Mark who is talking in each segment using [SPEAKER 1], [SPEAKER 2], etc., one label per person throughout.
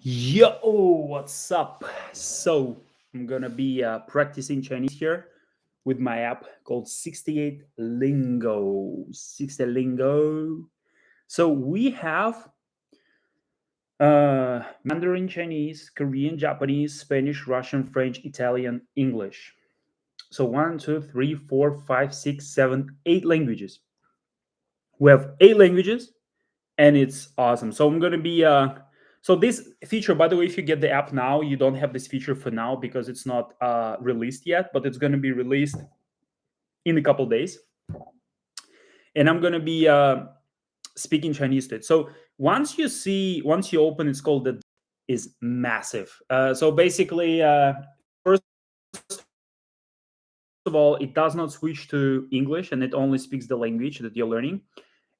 [SPEAKER 1] Yo, what's up? So, I'm gonna be practicing Chinese here with my app called 68 Lingo. 60 Lingo. So, we have Mandarin Chinese, Korean, Japanese, Spanish, Russian, French, Italian, English. So, one, two, three, four, five, six, seven, 8 languages. We have 8 languages and it's awesome. So I'm gonna be so this feature, by the way, if you get the app now, you don't have this feature for now because it's not released yet, but it's gonna be released in a couple days, and I'm gonna be speaking Chinese to it. So once you open, it's called the is massive. So basically, first of all, it does not switch to English, and it only speaks the language that you're learning.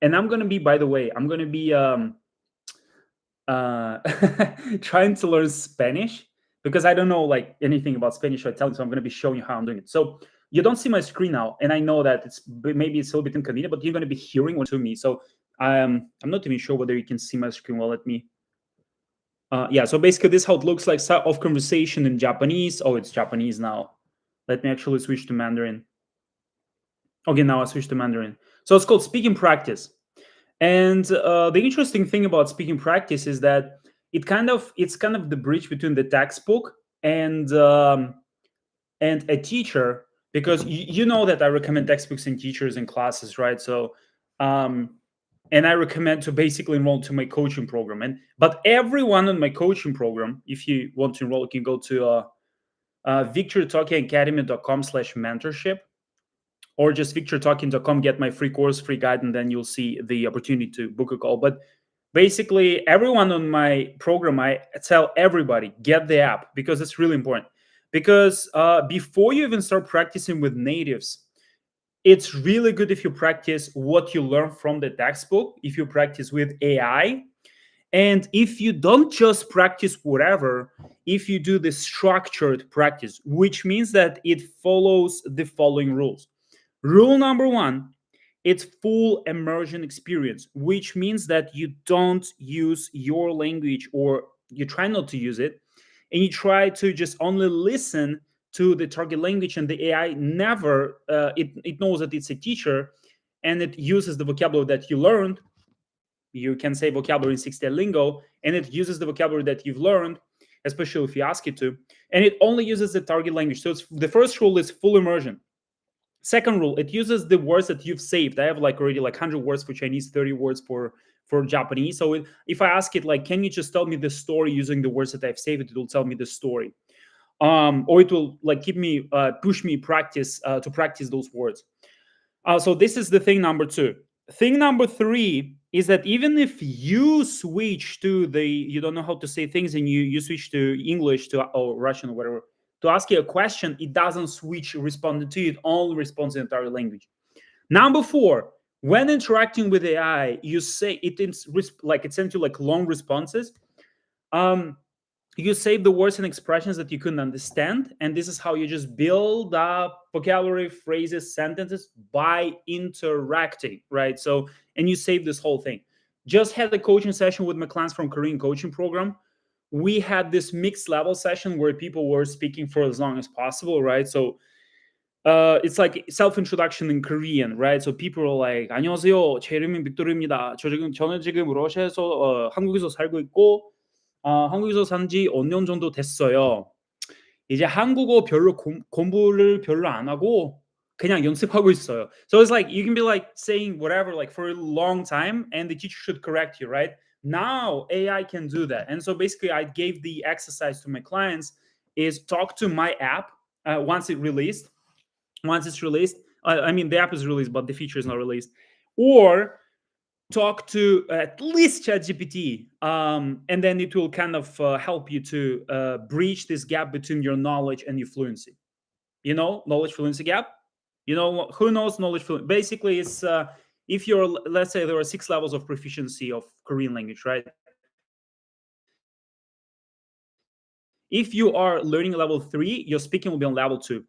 [SPEAKER 1] And I'm gonna be, by the way, I'm gonna be uh, trying to learn Spanish because I don't know like anything about Spanish or Italian, so I'm going to be showing you how I'm doing it. So you don't see my screen now, and I know that maybe it's a little bit inconvenient, but you're going to be hearing what to me. So I'm not even sure whether you can see my screen. Well, let me. Yeah. So basically, this is how it looks like. Start of conversation in Japanese. Oh, it's Japanese now. Let me actually switch to Mandarin. Okay, now I switch to Mandarin. So it's called speaking practice. And the interesting thing about speaking practice is that it's kind of the bridge between the textbook and a teacher, because you know that I recommend textbooks and teachers and classes, right? So um, and I recommend to basically enroll to my coaching program. And but everyone in my coaching program, if you want to enroll, you can go to victortalkingacademy.com/mentorship, or just victortalking.com, get my free course, free guide, and then you'll see the opportunity to book a call. But basically, everyone on my program, I tell everybody, get the app because it's really important. Because before you even start practicing with natives, it's really good if you practice what you learn from the textbook, if you practice with AI, and if you don't just practice whatever, if you do the structured practice, which means that it follows the following rules. Rule number one, it's full immersion experience, which means that you don't use your language, or you try not to use it, and you try to just only listen to the target language, and the AI never, it knows that it's a teacher, and it uses the vocabulary that you learned. You can say vocabulary in 60 lingo, and it uses the vocabulary that you've learned, especially if you ask it to, and it only uses the target language. So it's, the first rule is full immersion. Second rule, it uses the words that you've saved. I have like already like 100 words for Chinese, 30 words for Japanese. So if I ask it like, can you just tell me the story using the words that I've saved, it will tell me the story. Or it will like keep me push me practice to practice those words. So this is the thing number two. Thing number three is that even if you switch to the, you don't know how to say things, and you switch to English to or Russian or whatever to ask you a question, it doesn't switch responding to you. It only responds in the entire language. Number four, when interacting with AI, you say like it sends you like long responses. Um, you save the words and expressions that you couldn't understand, and this is how you just build up vocabulary, phrases, sentences by interacting, right? So, and you save this whole thing. Just had a coaching session with my clients from Korean coaching program. We had this mixed level session where people were speaking for as long as possible, right? So it's like self-introduction in Korean, right? So people are like, 안녕하세요, 제 이름은 빅토르입니다. 저는 지금 러시아에서 한국에서 살고 있고, 한국에서 산지 5년 정도 됐어요. 이제 한국어 별로 공부를 별로 안 하고 그냥 연습하고 있어요. So it's like you can be like saying whatever like for a long time, and the teacher should correct you, right? Now AI can do that. And so basically I gave the exercise to my clients is talk to my app once it's released. I mean, the app is released, but the feature is not released. Or talk to at least ChatGPT, and then it will kind of help you to breach this gap between your knowledge and your fluency. You know, knowledge fluency gap. You know, who knows knowledge fluency? Basically, it's if you're, let's say there are 6 levels of proficiency of Korean language, right? If you are learning level 3, your speaking will be on level 2.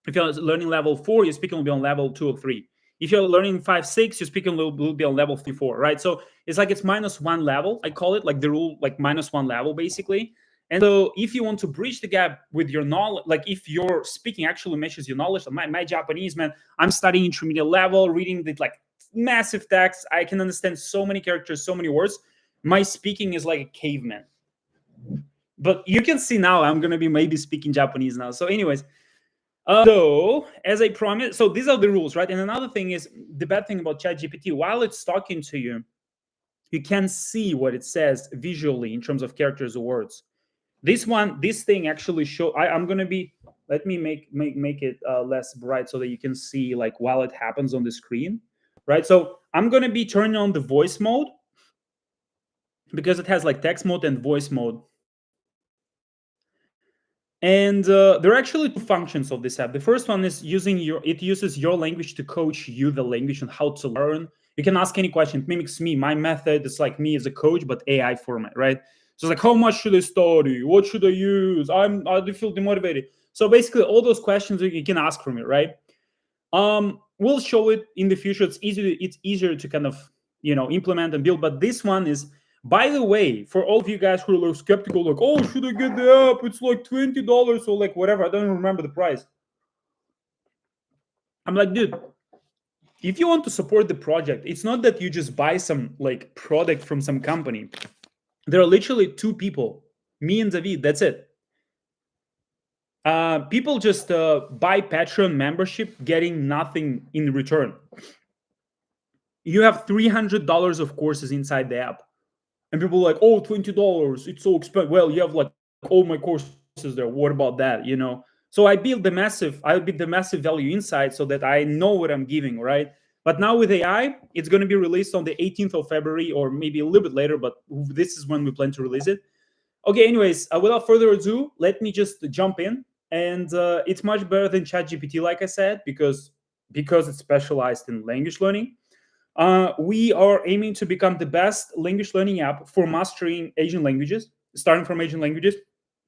[SPEAKER 1] If you're learning level 4, your speaking will be on level 2 or 3. If you're learning 5-6, you're speaking a little bit on level 3-4, right? So it's like it's -1 level. I call it like the rule, like -1 level basically. And so if you want to bridge the gap with your knowledge, like if your speaking actually matches your knowledge, my Japanese, man, I'm studying intermediate level, reading the like massive text. I can understand so many characters, so many words. My speaking is like a caveman. But you can see now I'm gonna be maybe speaking Japanese now. So anyways, so as I promised, so these are the rules, right? And another thing is the bad thing about ChatGPT, while it's talking to you, you can see what it says visually in terms of characters or words. This thing actually I'm gonna be, let me make it less bright so that you can see like while it happens on the screen, right? So I'm gonna be turning on the voice mode because it has like text mode and voice mode. And there are actually two functions of this app. The first one is it uses your language to coach you the language and how to learn. You can ask any question. It mimics me, my method. It's like me as a coach, but AI format, right? So it's like, how much should I study? What should I use? I do feel demotivated. So basically, all those questions you can ask from it, right? We'll show it in the future. It's easier to kind of implement and build. But this one is, by the way, for all of you guys who are like skeptical, like, oh, should I get the app? It's like $20 or like whatever. I don't even remember the price. I'm like, dude, if you want to support the project, it's not that you just buy some like product from some company. There are literally two people, me and David. That's it. People just buy Patreon membership, getting nothing in return. You have $300 of courses inside the app. And people are like, oh, $20, it's so expensive. Well, you have like all my courses there. What about that? So I build the massive value inside so that I know what I'm giving, right? But now with AI, it's going to be released on the 18th of February or maybe a little bit later, but this is when we plan to release it. Okay, anyways, without further ado, let me just jump in. And it's much better than ChatGPT, like I said, because it's specialized in language learning. We are aiming to become the best language learning app for mastering Asian languages, starting from Asian languages,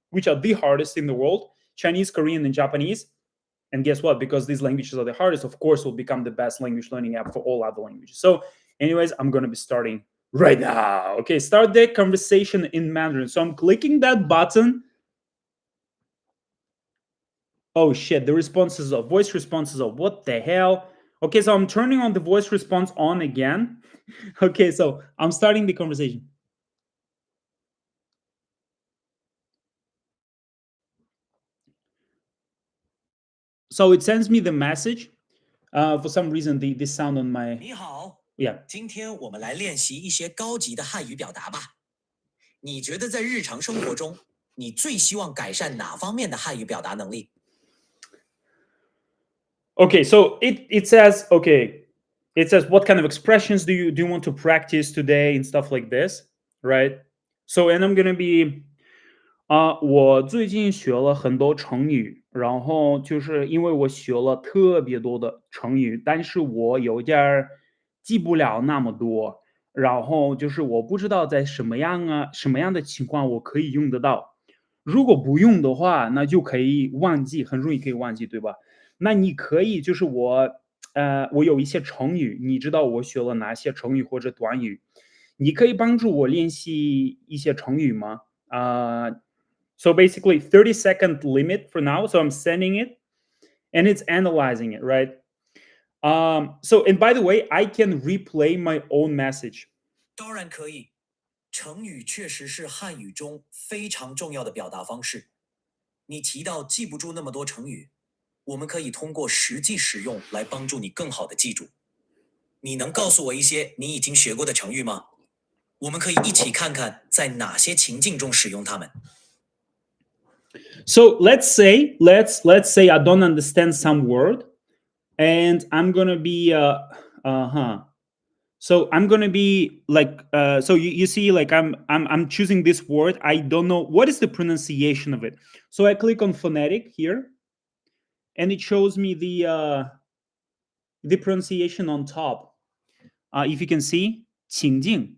[SPEAKER 1] which are the hardest in the world: Chinese, Korean, and Japanese. And guess what? Because these languages are the hardest, of course, we'll become the best language learning app for all other languages. So anyways, I'm going to be starting right now. Okay, start the conversation in Mandarin. So I'm clicking that button. Oh shit, the responses of voice responses of what the hell? Okay, so I'm turning on the voice response on again. Okay, so I'm starting the conversation. So it sends me the message. For some reason, the sound on my
[SPEAKER 2] 你好，
[SPEAKER 1] yeah.
[SPEAKER 2] 今天我们来练习一些高级的汉语表达吧。你觉得在日常生活中，你最希望改善哪方面的汉语表达能力？
[SPEAKER 1] Okay, so it says what kind of expressions do you want to practice today and stuff like this, right? So and I'm gonna be 我最近学了很多成语，然后就是因为我学了特别多的成语，但是我有点儿记不了那么多，然后就是我不知道在什么样的情况我可以用得到。如果不用的话，那就可以忘记，很容易可以忘记，对吧？那你可以就是我有一些成语，你知道我学了哪些成语或者短语，你可以帮助我练习一些成语吗？So basically 30-second limit for now. So I'm sending it and it's analyzing it, right? So and by the way, I can replay my own message.
[SPEAKER 2] 当然可以，成语确实是汉语中非常重要的表达方式。你提到记不住那么多成语，我们可以通过实际使用来帮助你更好的记住。你能告诉我一些你已经学过的成语吗？我们可以一起看看在哪些情境中使用它们。
[SPEAKER 1] So let's say I don't understand some word, and I'm gonna be So I'm gonna be like so you see like I'm choosing this word. I don't know what is the pronunciation of it. So I click on phonetic here, and it shows me the pronunciation on top. If you can see, 情境.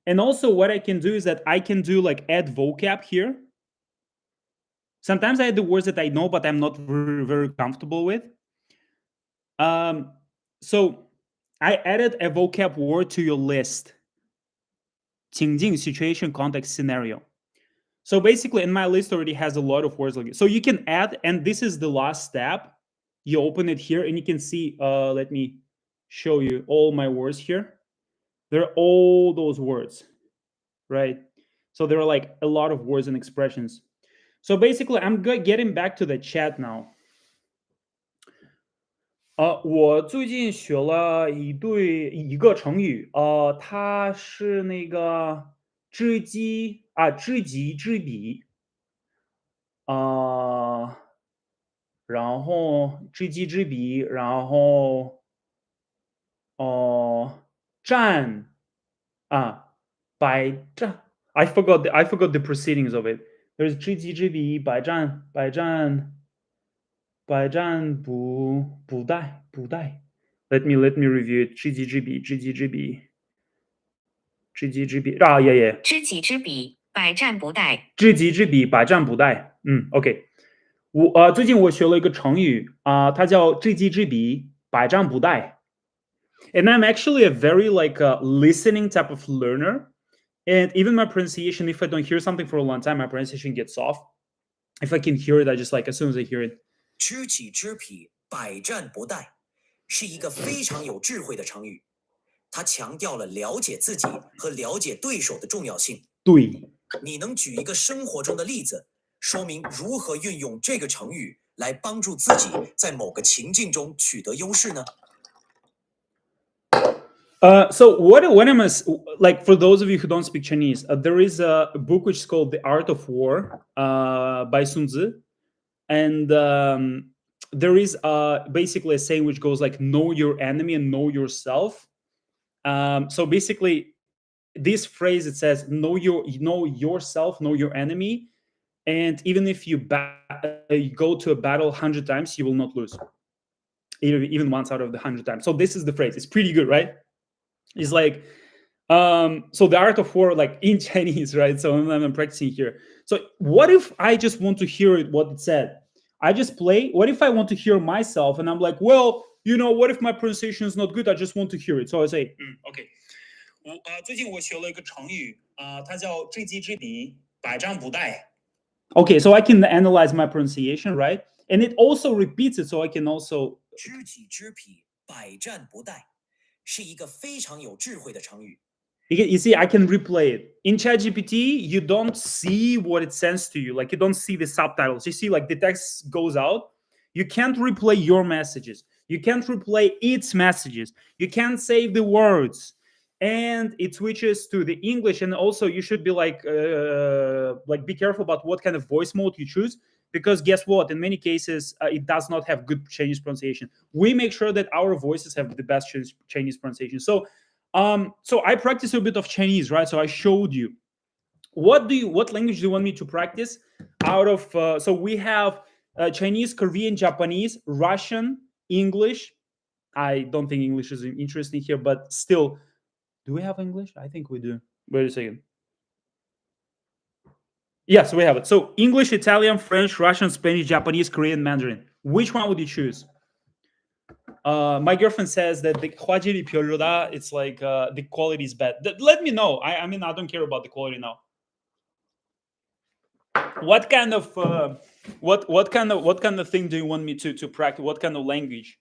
[SPEAKER 1] And also what I can do is that I can do like add vocab here. Sometimes I add the words that I know, but I'm not very, very comfortable with. So I added a vocab word to your list. 情境 situation, context, scenario. So basically, in my list already has a lot of words like it. So you can add, and this is the last step. You open it here, and you can see. Let me show you all my words here. There are all those words, right? So there are like a lot of words and expressions. So basically, I'm getting back to the chat now. 我最近学了一个成语，它是那个知己知彼，啊、然后知己知彼，然后战啊百战。I forgot the proceedings of it. There's 知己知彼，百战不殆。Let me review it. 知己知彼，知己知彼，知己知彼啊，yeah yeah.
[SPEAKER 3] 知己知彼，百战不殆。
[SPEAKER 1] 知己知彼，百战不殆。OK。最近我学了一个成语它叫知己知彼，百战不殆。And I'm actually a very listening type of learner. And even my pronunciation, if I don't hear something for a long time, my pronunciation gets off. If I can hear it, I just as soon as I hear it.
[SPEAKER 2] 知己知彼，百战不殆，是一个非常有智慧的成语。它强调了了解自己和了解对手的重要性。
[SPEAKER 1] 对，
[SPEAKER 2] 你能举一个生活中的例子，说明如何运用这个成语来帮助自己在某个情境中取得优勢呢？
[SPEAKER 1] So what am I like for those of you who don't speak Chinese? There is a book which is called The Art of War by Sun Tzu, and there is basically a saying which goes like "Know your enemy and know yourself." So basically, this phrase it says know yourself, know your enemy, and even if you go to a battle 100 times, you will not lose, even once out of the 100 times. So this is the phrase. It's pretty good, right? It's like so the art of war like in Chinese, right? So I'm practicing here. So what if I just want to hear it what it said? I just play. What if I want to hear myself and I'm like, well, what if my pronunciation is not good? I just want to hear it. So I say, okay. 最近我学了一个成语它叫知己知彼，百战不殆。Okay, so I can analyze my pronunciation, right? And it also repeats it, so I can also
[SPEAKER 2] 知己知彼，百战不殆，是一个非常有智慧的成语。
[SPEAKER 1] You see, I can replay it. In ChatGPT, you don't see what it sends to you. Like, you don't see the subtitles. You see, like, the text goes out. You can't replay your messages. You can't replay its messages. You can't save the words. And it switches to the English. And also, you should be be careful about what kind of voice mode you choose. Because guess what? In many cases, it does not have good Chinese pronunciation. We make sure that our voices have the best Chinese pronunciation. So I practice a bit of Chinese, right? So I showed you. What language do you want me to practice out of? So we have Chinese, Korean, Japanese, Russian, English. I don't think English is interesting here, but still, do we have English? I think we do. Wait a second. Yes, we have it. So English, Italian, French, Russian, Spanish, Japanese, Korean, Mandarin. Which one would you choose? My girlfriend says that the Hwajiri Pyoruda, it's like the quality is bad. Let me know. I mean, I don't care about the quality now. What kind of what kind of thing do you want me to practice? What kind of language?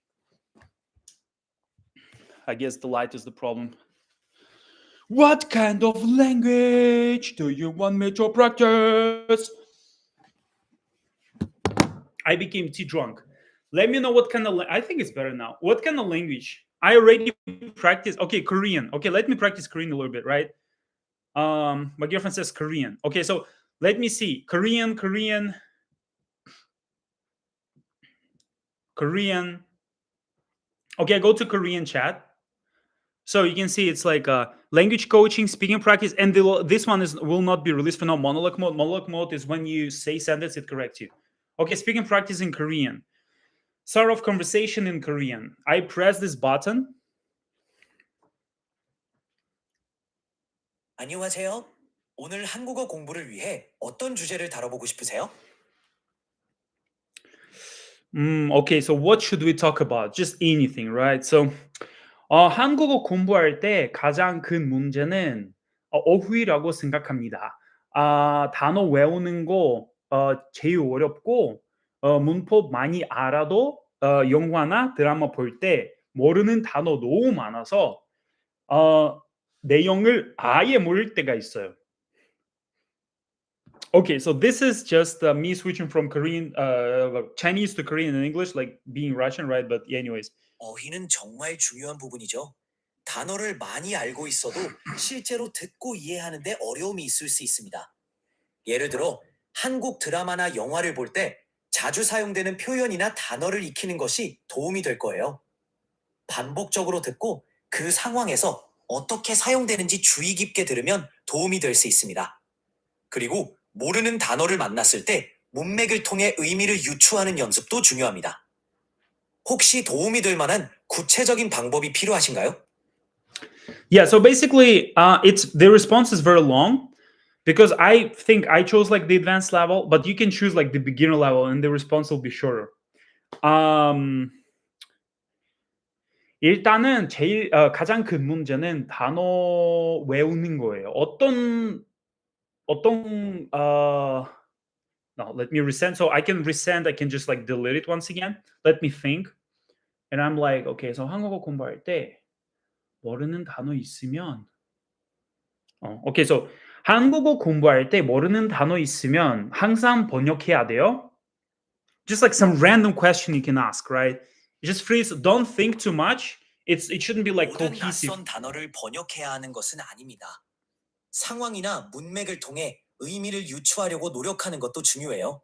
[SPEAKER 1] I guess the light is the problem. What kind of language do you want me to practice? I became tea drunk. Let me know what kind of. I think it's better now. What kind of language? I already practice. Okay, Korean. Okay, let me practice Korean a little bit, right? My girlfriend says Korean. Okay, so let me see. Korean. Okay, I go to Korean chat. So you can see it's like language coaching, speaking practice, and this one will not be released for now. Monologue mode. Monologue mode is when you say sentence, it corrects you. Okay, speaking practice in Korean. Start of conversation in Korean. I press this button.
[SPEAKER 2] 안녕하세요. 오늘 한국어 공부를 위해 어떤 주제를 다뤄보고 싶으세요?
[SPEAKER 1] Okay, so what should we talk about? Just anything, right? So, 한국어 공부할 때 가장 큰 문제는 어휘라고 생각합니다. 단어 외우는 거 제일 어렵고 문법 많이 알아도 영화나 드라마 볼 때 모르는 단어 너무 많아서 내용을 아예 모를 때가 있어요. Okay, so this is just me switching from Korean, Chinese to Korean and English, like being Russian, right? But anyways,
[SPEAKER 2] 어휘는 정말 중요한 부분이죠. 단어를 많이 알고 있어도 실제로 듣고 이해하는데 어려움이 있을 수 있습니다. 예를 들어 한국 드라마나 영화를 볼 때 자주 사용되는 표현이나 단어를 익히는 것이 도움이 될 거예요. 반복적으로 듣고 그 상황에서 어떻게 사용되는지 주의 깊게 들으면 도움이 될 수 있습니다. 그리고 모르는 단어를 만났을 때 문맥을 통해 의미를 유추하는 연습도 중요합니다. 혹시 도움이 될 만한 구체적인 방법이 필요하신가요?
[SPEAKER 1] yeah. So basically, it's the response is very long because I think I chose like the advanced level, but you can choose like the beginner level, and the response will be shorter. 일단은 제일 가장 큰 문제는 단어 외우는 거예요. 어떤 no, let me resend. So I can resend. I can just like delete it once again. Let me think. And I'm like, okay, so 한국어 공부할 때 모르는 단어 있으면 okay, so 한국어 공부할 때 모르는 단어 있으면 항상 번역해야 돼요. Just like some random question you can ask, right? Just freeze. Don't think too much. It shouldn't be like
[SPEAKER 2] 모든
[SPEAKER 1] cohesive.
[SPEAKER 2] 낯선 단어를 번역해야 하는 것은 아닙니다. 상황이나 문맥을 통해 의미를 유추하려고 노력하는 것도 중요해요.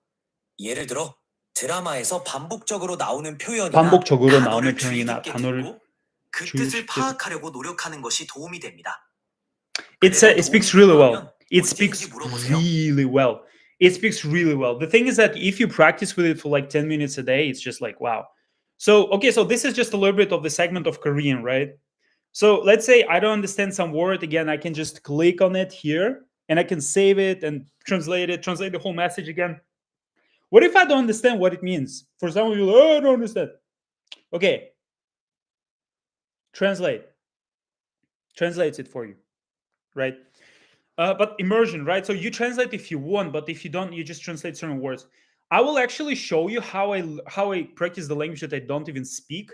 [SPEAKER 2] 예를 들어 드라마에서 반복적으로 나오는 표현이나
[SPEAKER 1] 반복적으로 나오는
[SPEAKER 2] 단어를 주의
[SPEAKER 1] 표현이나
[SPEAKER 2] 깊게
[SPEAKER 1] 단어를
[SPEAKER 2] 듣고 그
[SPEAKER 1] 주의
[SPEAKER 2] 뜻을
[SPEAKER 1] 깊게
[SPEAKER 2] 파악하려고 노력하는 것이 도움이 됩니다.
[SPEAKER 1] it speaks really well.
[SPEAKER 2] 필요하면
[SPEAKER 1] It
[SPEAKER 2] 언제든지
[SPEAKER 1] speaks
[SPEAKER 2] 물어보세요.
[SPEAKER 1] really well. It speaks really well. The thing is that if you practice with it for like 10 minutes a day, it's just like wow. So okay, so this is just a little bit of the segment of Korean, right? So let's say I don't understand some word again, I can just click on it here and I can save it and translate the whole message again. What if I don't understand what it means? For some of you, oh, I don't understand. Okay, translates it for you, right? But immersion, right? So you translate if you want, but if you don't, you just translate certain words. I will actually show you how I practice the language that I don't even speak.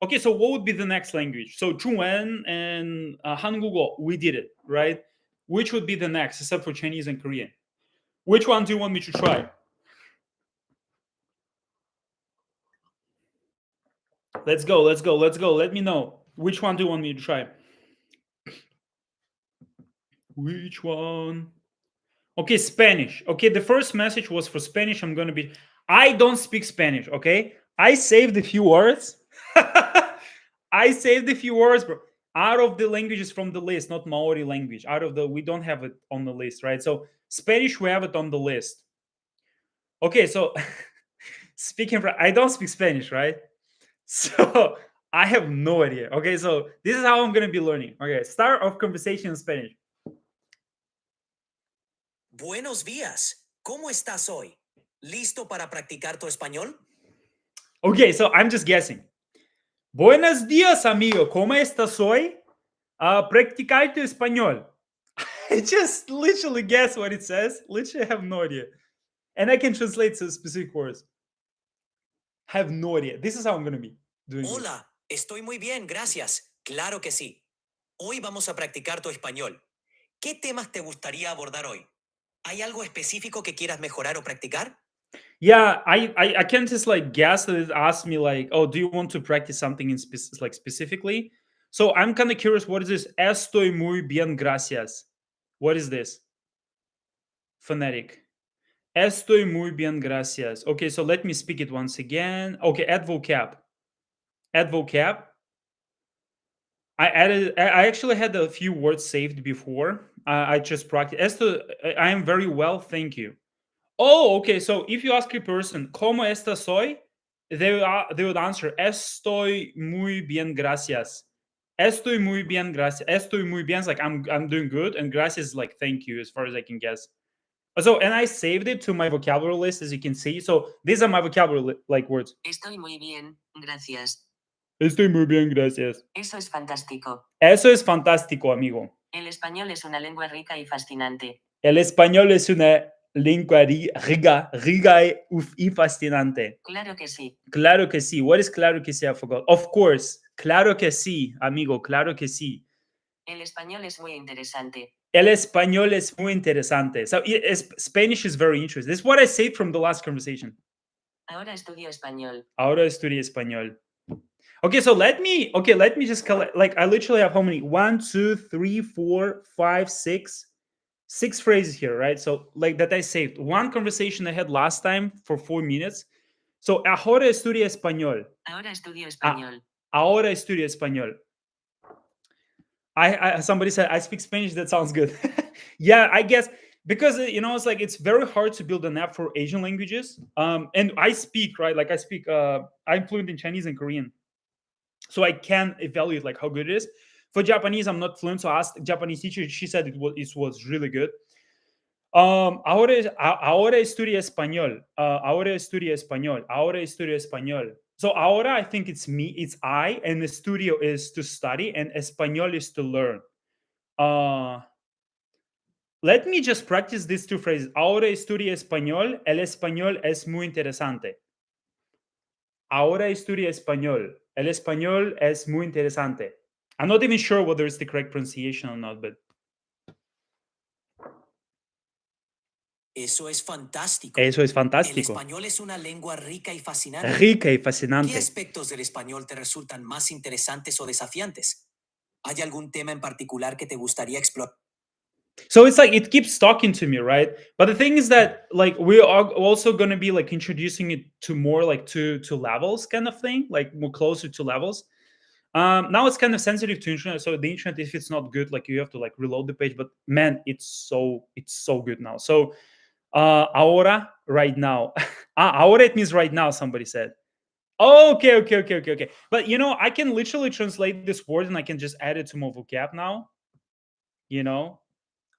[SPEAKER 1] Okay, so what would be the next language? So Zhongwen and Hangugo, we did it, right? Which would be the next, except for Chinese and Korean? Which one do you want me to try? Let's go. Let me know. Which one do you want me to try? Which one? Okay, Spanish. Okay, the first message was for Spanish. I don't speak Spanish, okay? I saved a few words. I saved a few words, bro. Out of the languages from the list, not Maori language. We don't have it on the list, right? So Spanish, we have it on the list. Okay, so I don't speak Spanish, right? So I have no idea. Okay, so this is how I'm gonna be learning. Okay, start of conversation in Spanish.
[SPEAKER 2] Buenos días. ¿Cómo estás hoy? ¿Listo para practicar tu español?
[SPEAKER 1] Okay, so I'm just guessing. Buenos días, amigo. ¿Cómo estás hoy? Practicar tu español. I just literally guess what it says. Literally have no idea. And I can translate to specific words. Have no idea. This is how I'm going to be doing it.
[SPEAKER 2] Hola, estoy muy bien, gracias. Claro que sí. Hoy vamos a practicar tu español. ¿Qué temas te gustaría abordar hoy? ¿Hay algo específico que quieras mejorar o practicar?
[SPEAKER 1] Yeah, I can't just like guess that it asks me like, oh, do you want to practice something in specifically? So I'm kind of curious. What is this? Estoy muy bien, gracias. What is this? Phonetic. Estoy muy bien, gracias. Okay, so let me speak it once again. Okay, add vocab. Add vocab. I actually had a few words saved before. I just practiced. I am very well, thank you. Oh, okay. So if you ask a person, ¿Cómo estás hoy? They would answer, Estoy muy bien, gracias. Estoy muy bien, gracias. Estoy muy bien is like I'm doing good, and gracias is like thank you, as far as I can guess. So, and I saved it to my vocabulary list, as you can see. So these are my vocabulary like words.
[SPEAKER 3] Estoy muy bien, gracias.
[SPEAKER 1] Estoy muy bien, gracias.
[SPEAKER 3] Eso es fantástico.
[SPEAKER 1] Eso es fantástico, amigo.
[SPEAKER 3] El español es una lengua rica y fascinante.
[SPEAKER 1] El español es una lengua rica y fascinante.
[SPEAKER 3] Claro que sí.
[SPEAKER 1] Claro que sí. What is claro que sí? I forgot. Of course. Claro que sí, amigo. Claro que sí.
[SPEAKER 3] El español es muy interesante.
[SPEAKER 1] El español es muy interesante. So Spanish is very interesting. This is what I said from the last conversation.
[SPEAKER 3] Ahora estudio español.
[SPEAKER 1] Ahora estudio español. Okay, so let me just collect, like, I literally have how many? 1, 2, 3, 4, 5, 6 phrases here, right? So like that I saved. One conversation I had last time for 4 minutes. So ahora estudio español.
[SPEAKER 3] Ahora estudio español.
[SPEAKER 1] Ahora estudio español. Somebody said I speak Spanish. That sounds good. Yeah, I guess because it's like it's very hard to build an app for Asian languages. And I speak, right? Like I speak. I'm fluent in Chinese and Korean, so I can evaluate like how good it is. For Japanese, I'm not fluent, so I asked Japanese teacher. She said it was really good. Ahora estudio español. Ahora estudio español. Ahora estudio español. So ahora, I think it's me, it's I, and estudio is to study, and español is to learn. Let me just practice these two phrases. Ahora estudio español. El español es muy interesante. Ahora estudio español. El español es muy interesante. I'm not even sure whether it's the correct pronunciation or not, but
[SPEAKER 2] Eso es fantástico.
[SPEAKER 1] eso es
[SPEAKER 2] El
[SPEAKER 1] fantástico.
[SPEAKER 2] español es una lengua rica y fascinante.
[SPEAKER 1] Rica y
[SPEAKER 2] ¿Qué
[SPEAKER 1] fascinante.
[SPEAKER 2] aspectos del español te resultan más interesantes o desafiantes? ¿Hay algún tema en particular que te gustaría explorar?
[SPEAKER 1] So it's like it keeps talking to me, right? But the thing is that like we are also going to be like introducing it to more like to levels kind of thing, like more closer to levels. Now it's kind of sensitive to internet, so the internet, if it's not good, like you have to like reload the page. But man, it's so good now. So ahora, right now. Ahora, it means right now, somebody said. Okay. But I can literally translate this word and I can just add it to my vocab now.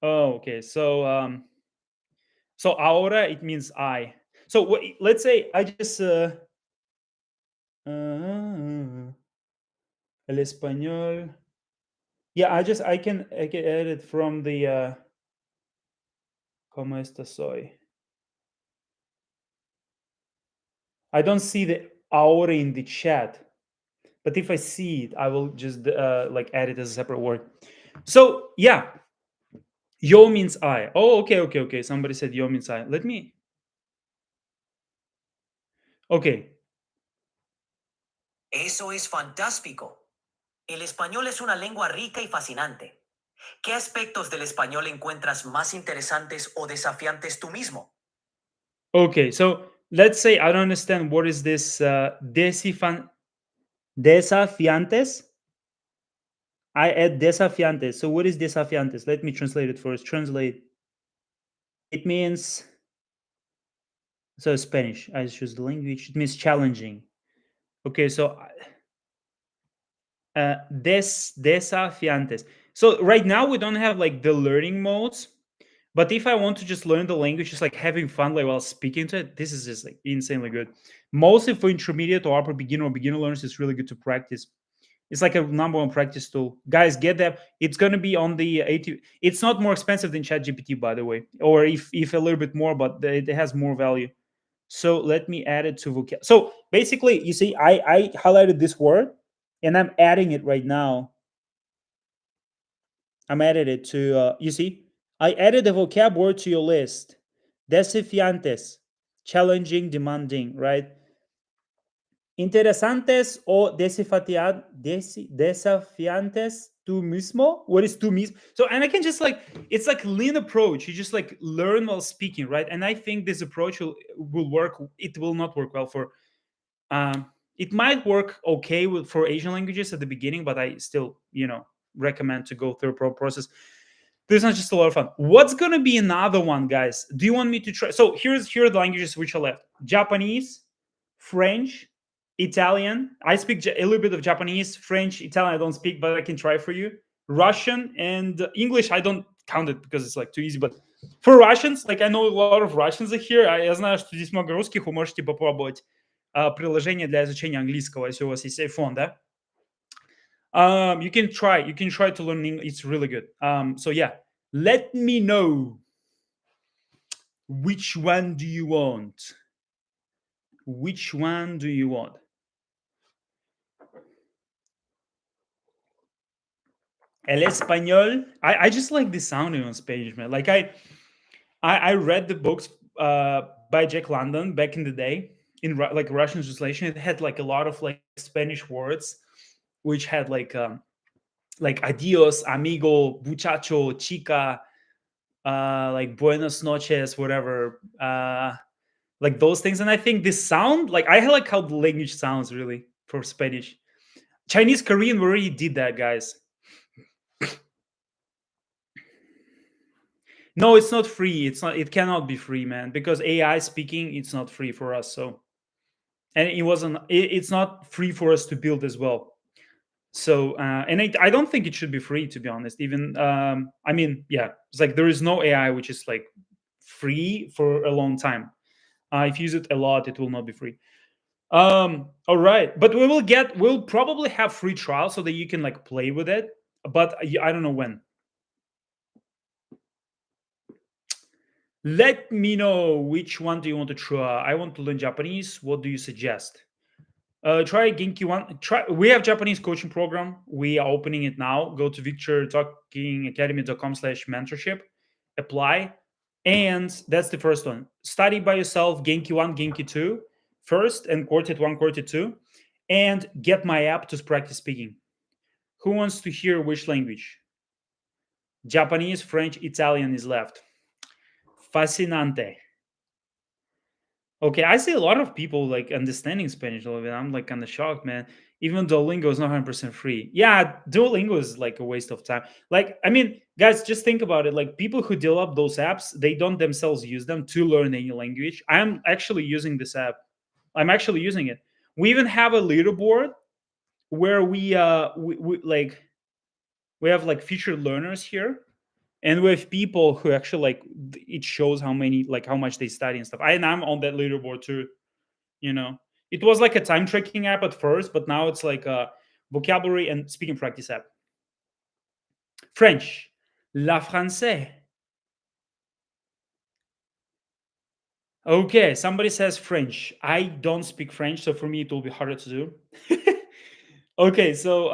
[SPEAKER 1] Oh, okay. So ahora, it means I. So let's say I just el español. Yeah, I can add it from the ¿Cómo estoy? I don't see the ahora in the chat, but if I see it, I will just like add it as a separate word. So yeah, yo means I. Oh, okay. Somebody said yo means I. Let me. Okay.
[SPEAKER 2] Eso es fantástico. El español es una lengua rica y fascinante. ¿Qué aspectos del español encuentras más interesantes o desafiantes tú mismo?
[SPEAKER 1] Okay, so let's say I don't understand what is this desafiantes. I add desafiantes. So what is desafiantes? Let me translate it first. Translate. It means, so Spanish. I choose the language. It means challenging. Okay, so desafiantes. So right now we don't have like the learning modes, but if I want to just learn the language, just like having fun like while speaking to it, this is just like insanely good. Mostly for intermediate or upper beginner or beginner learners, it's really good to practice. It's like a number one practice tool. Guys, get that. It's gonna be on the 80. It's not more expensive than ChatGPT, by the way, or if a little bit more, but it has more value. So let me add it to vocab. So basically, you see, I highlighted this word, and I'm adding it right now. I'm adding it to. You see, I added the vocab word to your list. Desafiantes, challenging, demanding, right? Interesantes o desafiantes tú mismo. What is tú mismo? So, and I can just like, it's like lean approach. You just like learn while speaking, right? And I think this approach will work. It will not work well for, it might work okay for Asian languages at the beginning, but I still, recommend to go through a pro process. This is not just a lot of fun. What's going to be another one, guys? Do you want me to try? So here are the languages which are left. Japanese, French, Italian. I speak a little bit of Japanese, French, Italian. I don't speak, but I can try for you. Russian and English. I don't count it because it's like too easy. But for Russians, like I know a lot of Russians are here. Я знаю, что здесь много русских. Вы можете попробовать приложение для изучения английского, если у вас есть iPhone, да? You can try to learn English. It's really good. So yeah, let me know which one do you want. Which one do you want? El español. I just like the sounding on Spanish, man. Like I read the books by Jack London back in the day in like Russian translation. It had like a lot of like Spanish words, which had like adios, amigo, muchacho, chica, like buenas noches, whatever, like those things. And I think this sound, like I like how the language sounds really for Spanish. Chinese, Korean, we already did that, guys. No, it's not free. It cannot be free, man, because AI speaking, it's not free for us. So, and it's not free for us to build as well. So, and I don't think it should be free, to be honest. Even, I mean, yeah, it's like there is no AI which is like free for a long time. If you use it a lot, it will not be free. All right, but we'll probably have free trial so that you can like play with it, but I don't know when. Let me know which one do you want to try. I want to learn Japanese. What do you suggest? Try Genki One. We have Japanese coaching program. We are opening it now. Go to victortalkingacademy.com/mentorship. Apply. And that's the first one. Study by yourself Genki 1, Genki 2 first, and Quartet 1, Quartet 2. And get my app to practice speaking. Who wants to hear which language? Japanese, French, Italian is left. Fascinante. Okay, I see a lot of people like understanding Spanish a little bit. I'm like kind of shocked, man. Even Duolingo is not 100% free. Yeah, Duolingo is like a waste of time. Like, I mean, guys, just think about it. Like, people who develop those apps, they don't themselves use them to learn any language. I'm actually using this app. I'm actually using it. We even have a leaderboard where we have like featured learners here. And we have people who actually like it shows how much they study and stuff. I'm on that leaderboard too. You know, it was like a time tracking app at first, but now it's like a vocabulary and speaking practice app. French, la français. Okay, somebody says French. I don't speak French, so for me it will be harder to do. Okay, so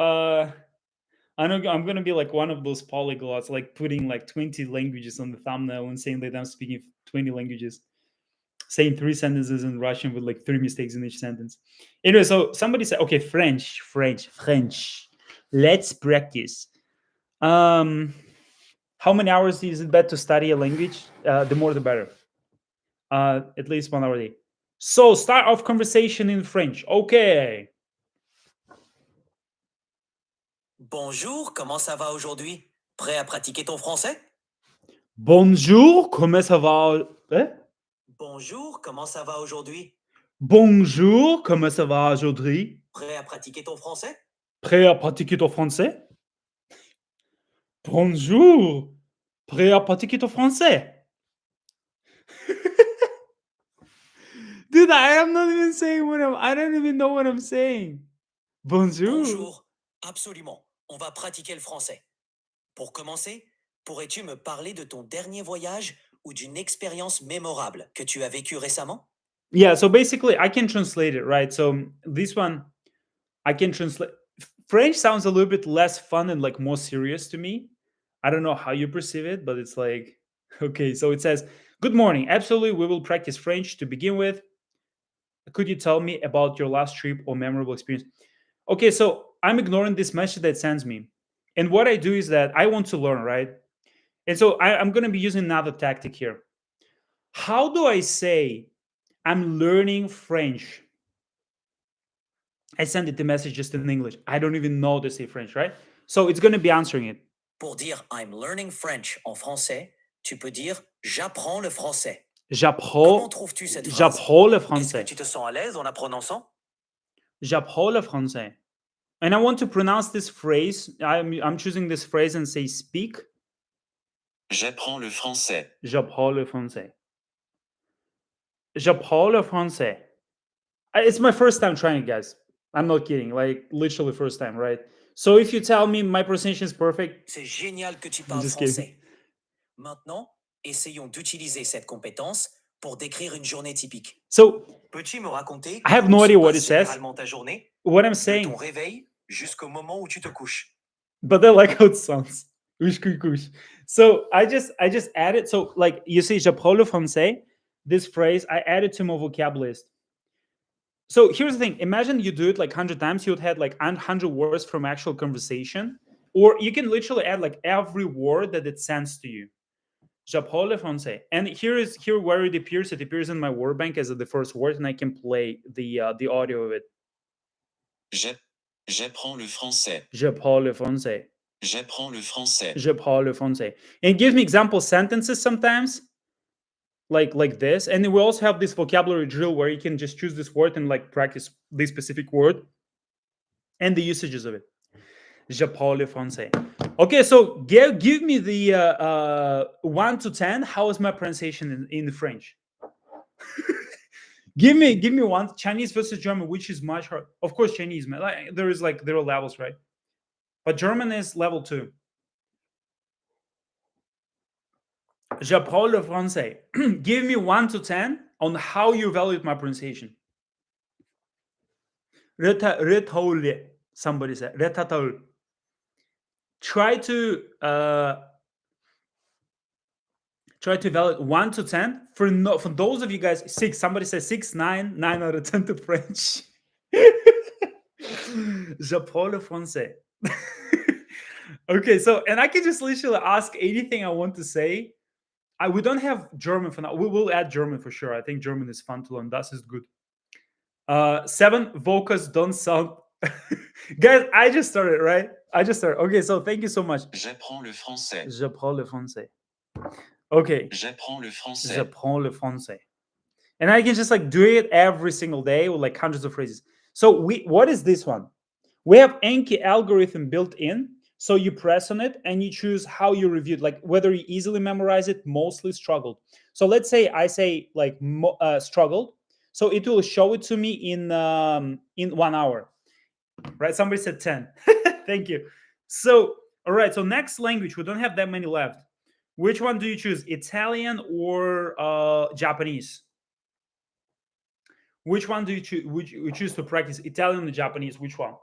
[SPEAKER 1] I know I'm gonna be like one of those polyglots, like putting like 20 languages on the thumbnail and saying that I'm speaking 20 languages, saying 3 sentences in Russian with like 3 mistakes in each sentence. Anyway, so somebody said, okay, French. Let's practice. How many hours is it better to study a language? The more the better. At least 1 hour a day. So start off conversation in French. Okay.
[SPEAKER 2] Bonjour, comment ça va aujourd'hui? Prêt à pratiquer ton français?
[SPEAKER 1] Bonjour, comment ça va?
[SPEAKER 2] Bonjour, comment ça va aujourd'hui?
[SPEAKER 1] Bonjour, comment ça va aujourd'hui?
[SPEAKER 2] Prêt à pratiquer ton français?
[SPEAKER 1] Prêt à pratiquer ton français? Bonjour, prêt à pratiquer ton français? Dude, I am not even saying I don't even know what I'm saying. Bonjour.
[SPEAKER 2] Bonjour, absolument. On va pratiquer le français. Pour commencer, pourrais-tu me parler de ton dernier voyage ou d'une expérience mémorable que tu as vécue récemment?
[SPEAKER 1] Yeah, so basically I can translate it, right? So this one, I can translate. French sounds a little bit less fun and like more serious to me. I don't know how you perceive it, but it's like, okay, so it says, good morning. Absolutely, we will practice French to begin with. Could you tell me about your last trip or memorable experience? Okay, so I'm ignoring this message that sends me. And what I do is that I want to learn, right? And so I'm going to be using another tactic here. How do I say I'm learning French? I send it the message just in English. I don't even know to say French, right? So it's going to be answering it.
[SPEAKER 2] Pour dire I'm learning French en français, tu peux dire j'apprends le français. Comment
[SPEAKER 1] J'apprends
[SPEAKER 2] trouves-tu cette phrase?
[SPEAKER 1] j'apprends le
[SPEAKER 2] Est-ce que
[SPEAKER 1] français.
[SPEAKER 2] tu te sens à l'aise en apprenant?
[SPEAKER 1] J'apprends le français. And I want to pronounce this phrase. I'm choosing this phrase and say speak.
[SPEAKER 4] J'apprends le français.
[SPEAKER 1] J'apprends le français. J'apprends le français. It's my first time trying it, guys. I'm not kidding. Like, literally first time, right? So if you tell me my pronunciation is perfect,
[SPEAKER 2] C'est génial que tu
[SPEAKER 1] I'm
[SPEAKER 2] parles
[SPEAKER 1] just kidding.
[SPEAKER 2] français. Maintenant, essayons d'utiliser cette compétence pour décrire une journée typique.
[SPEAKER 1] So
[SPEAKER 2] Peux-tu me raconter
[SPEAKER 1] I have
[SPEAKER 2] comment
[SPEAKER 1] no
[SPEAKER 2] se
[SPEAKER 1] idea what
[SPEAKER 2] passe
[SPEAKER 1] it says.
[SPEAKER 2] généralement ta journée,
[SPEAKER 1] What I'm
[SPEAKER 2] de
[SPEAKER 1] saying,
[SPEAKER 2] ton réveil jusqu'au moment où tu te couches?
[SPEAKER 1] but I like how it sounds. Ush, kush, kush. So I just added. So like you say, j'apprends le français. This phrase I added to my vocabulary list. So here's the thing. Imagine you do it like 100 times. You would have like 100 words from actual conversation, or you can literally add like every word that it sends to you. J'apprends le français. And here where it appears. It appears in my word bank as the first word, and I can play the audio of it.
[SPEAKER 4] J'apprends le français.
[SPEAKER 1] J'apprends le français.
[SPEAKER 4] J'apprends le français.
[SPEAKER 1] J'apprends le français. And it gives me example sentences sometimes, like this. And we also have this vocabulary drill where you can just choose this word and like practice this specific word and the usages of it. J'apprends le français. Okay, so give me the 1 to 10. How is my pronunciation in French? give me one. Chinese versus German, which is much hard. Of course, Chinese, man. Like, there are levels, right? But German is level 2. J'apprends le français. Give me 1 to 10 on how you evaluate my pronunciation. Retaule. Somebody said retaule. Try to evaluate 1 to 10. For those of you guys, 6. Somebody said 6, 9 out of 10 to French. J'apprends le français. Okay, so and I can just literally ask anything I want to say. We don't have German for now. We will add German for sure. I think German is fun to learn. Das is good. 7 vocals don't sound. Guys, I just started, right? Okay, so thank you so much.
[SPEAKER 4] J'apprends le français.
[SPEAKER 1] J'apprends le français. Okay.
[SPEAKER 4] J'apprends le français.
[SPEAKER 1] J'apprends le français. And I can just like do it every single day with like hundreds of phrases. So what is this one? We have Anki algorithm built in. So you press on it and you choose how you review it, like whether you easily memorize it, mostly struggled. So let's say I say like struggled. So it will show it to me in 1 hour, right? Somebody said 10. Thank you. So, all right. So next language, we don't have that many left. Which one do you choose? Italian or Japanese? Which one do you choose? Would you choose to practice? Italian or Japanese? Which one?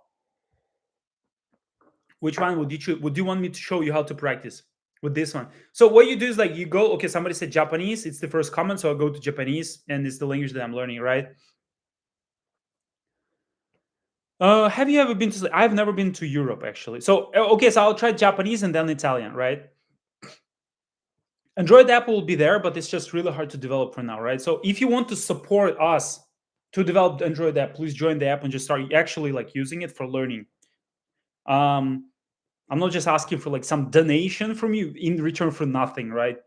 [SPEAKER 1] Which one would you choose? Would you want me to show you how to practice with this one? So what you do is like you go, okay, somebody said Japanese. It's the first comment. So I'll go to Japanese and it's the language that I'm learning, right? Have you ever been to, I've never been to Europe actually. So, okay, so I'll try Japanese and then Italian, right? Android app will be there, but it's just really hard to develop for now, right? So if you want to support us to develop the Android app, please join the app and just start actually like using it for learning. I'm not just asking for like some donation from you in return for nothing, right?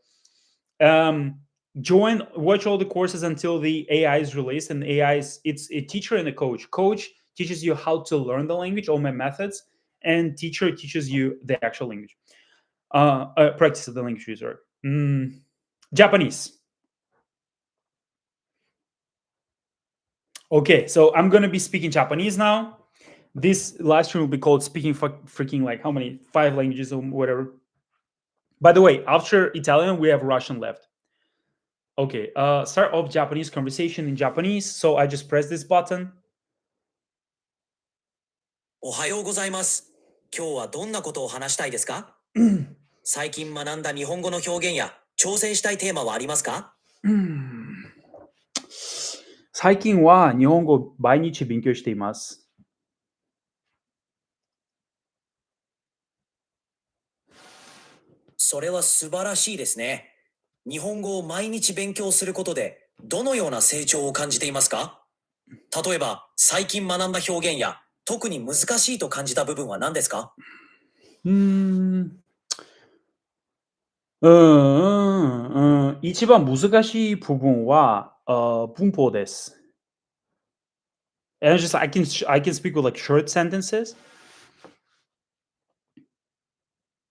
[SPEAKER 1] Join, watch all the courses until the AI is released, and it's a teacher and a coach. Coach teaches you how to learn the language, all my methods, and teacher teaches you the actual language. Practice of the language user. Japanese. Okay, so I'm gonna be speaking Japanese now. This live stream will be called speaking freaking like how many 5 languages or whatever. By the way, after Italian, we have Russian left. Okay, start off Japanese conversation in Japanese. So I just press this button.
[SPEAKER 2] おはようございます。今日はどんなことを話したいですか？最近学んだ日本語の表現や挑戦したいテーマはありますか？
[SPEAKER 1] 最近は日本語毎日勉強しています。
[SPEAKER 2] それは素晴らしいですね。日本語を毎日勉強することでどのような成長を感じていますか？例えば最近学んだ表現や特に難しいと感じた部分は何ですか？
[SPEAKER 1] 一番難しい部分は文法です。And just I can speak with like short sentences.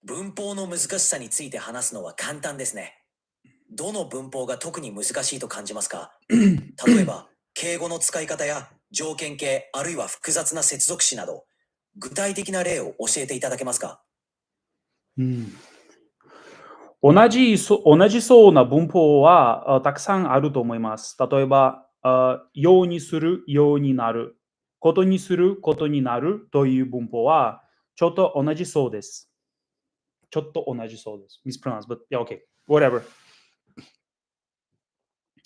[SPEAKER 2] 文法の難しさについて話すのは簡単ですね。どの文法が特に難しいと感じますか？例えば、敬語の使い方や条件形、あるいは複雑な接続詞など、具体的な例を教えていただけますか？
[SPEAKER 1] 同じそうな文法はたくさんあると思います。例えば、ようにする、ようになる、ことにする、ことになるという文法はちょっと同じそうです。ちょっと同じそうです。Mispronounced, but yeah, okay, whatever.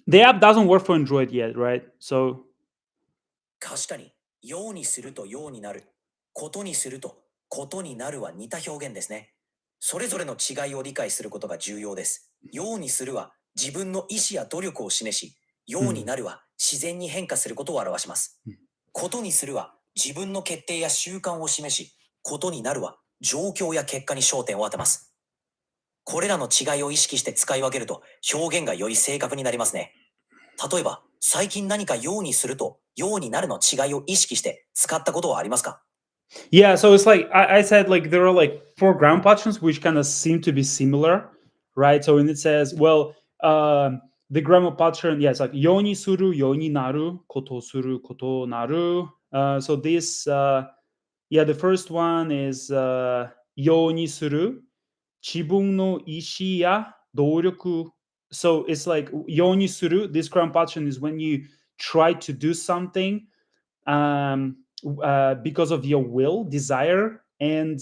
[SPEAKER 1] The app doesn't work for Android yet, right? So
[SPEAKER 2] 確かに、ようにするとようになる、ことにするとことになるは似た表現ですね。それぞれの違いを理解することが重要です。ようにするは自分の意思や努力を示し、ようになるは自然に変化することを表します。ことにするは自分の決定や習慣を示し、ことになるは状況や結果に焦点を当てます。これらの違いを意識して使い分けると表現がより正確になりますね。例えば、最近何かようにするとようになるの違いを意識して使ったことはありますか？
[SPEAKER 1] yeah, so it's like I said, like there are like 4 ground patterns which kind of seem to be similar, right? So when it says, well, the grammar pattern, yeah, it's like yo ni suru, yo ni naru, koto suru, koto naru. So this, yeah, the first one is yo ni suru, chibun no ishi ya doryoku. So it's like yo ni suru. This grammar pattern is when you try to do something because of your will, desire, and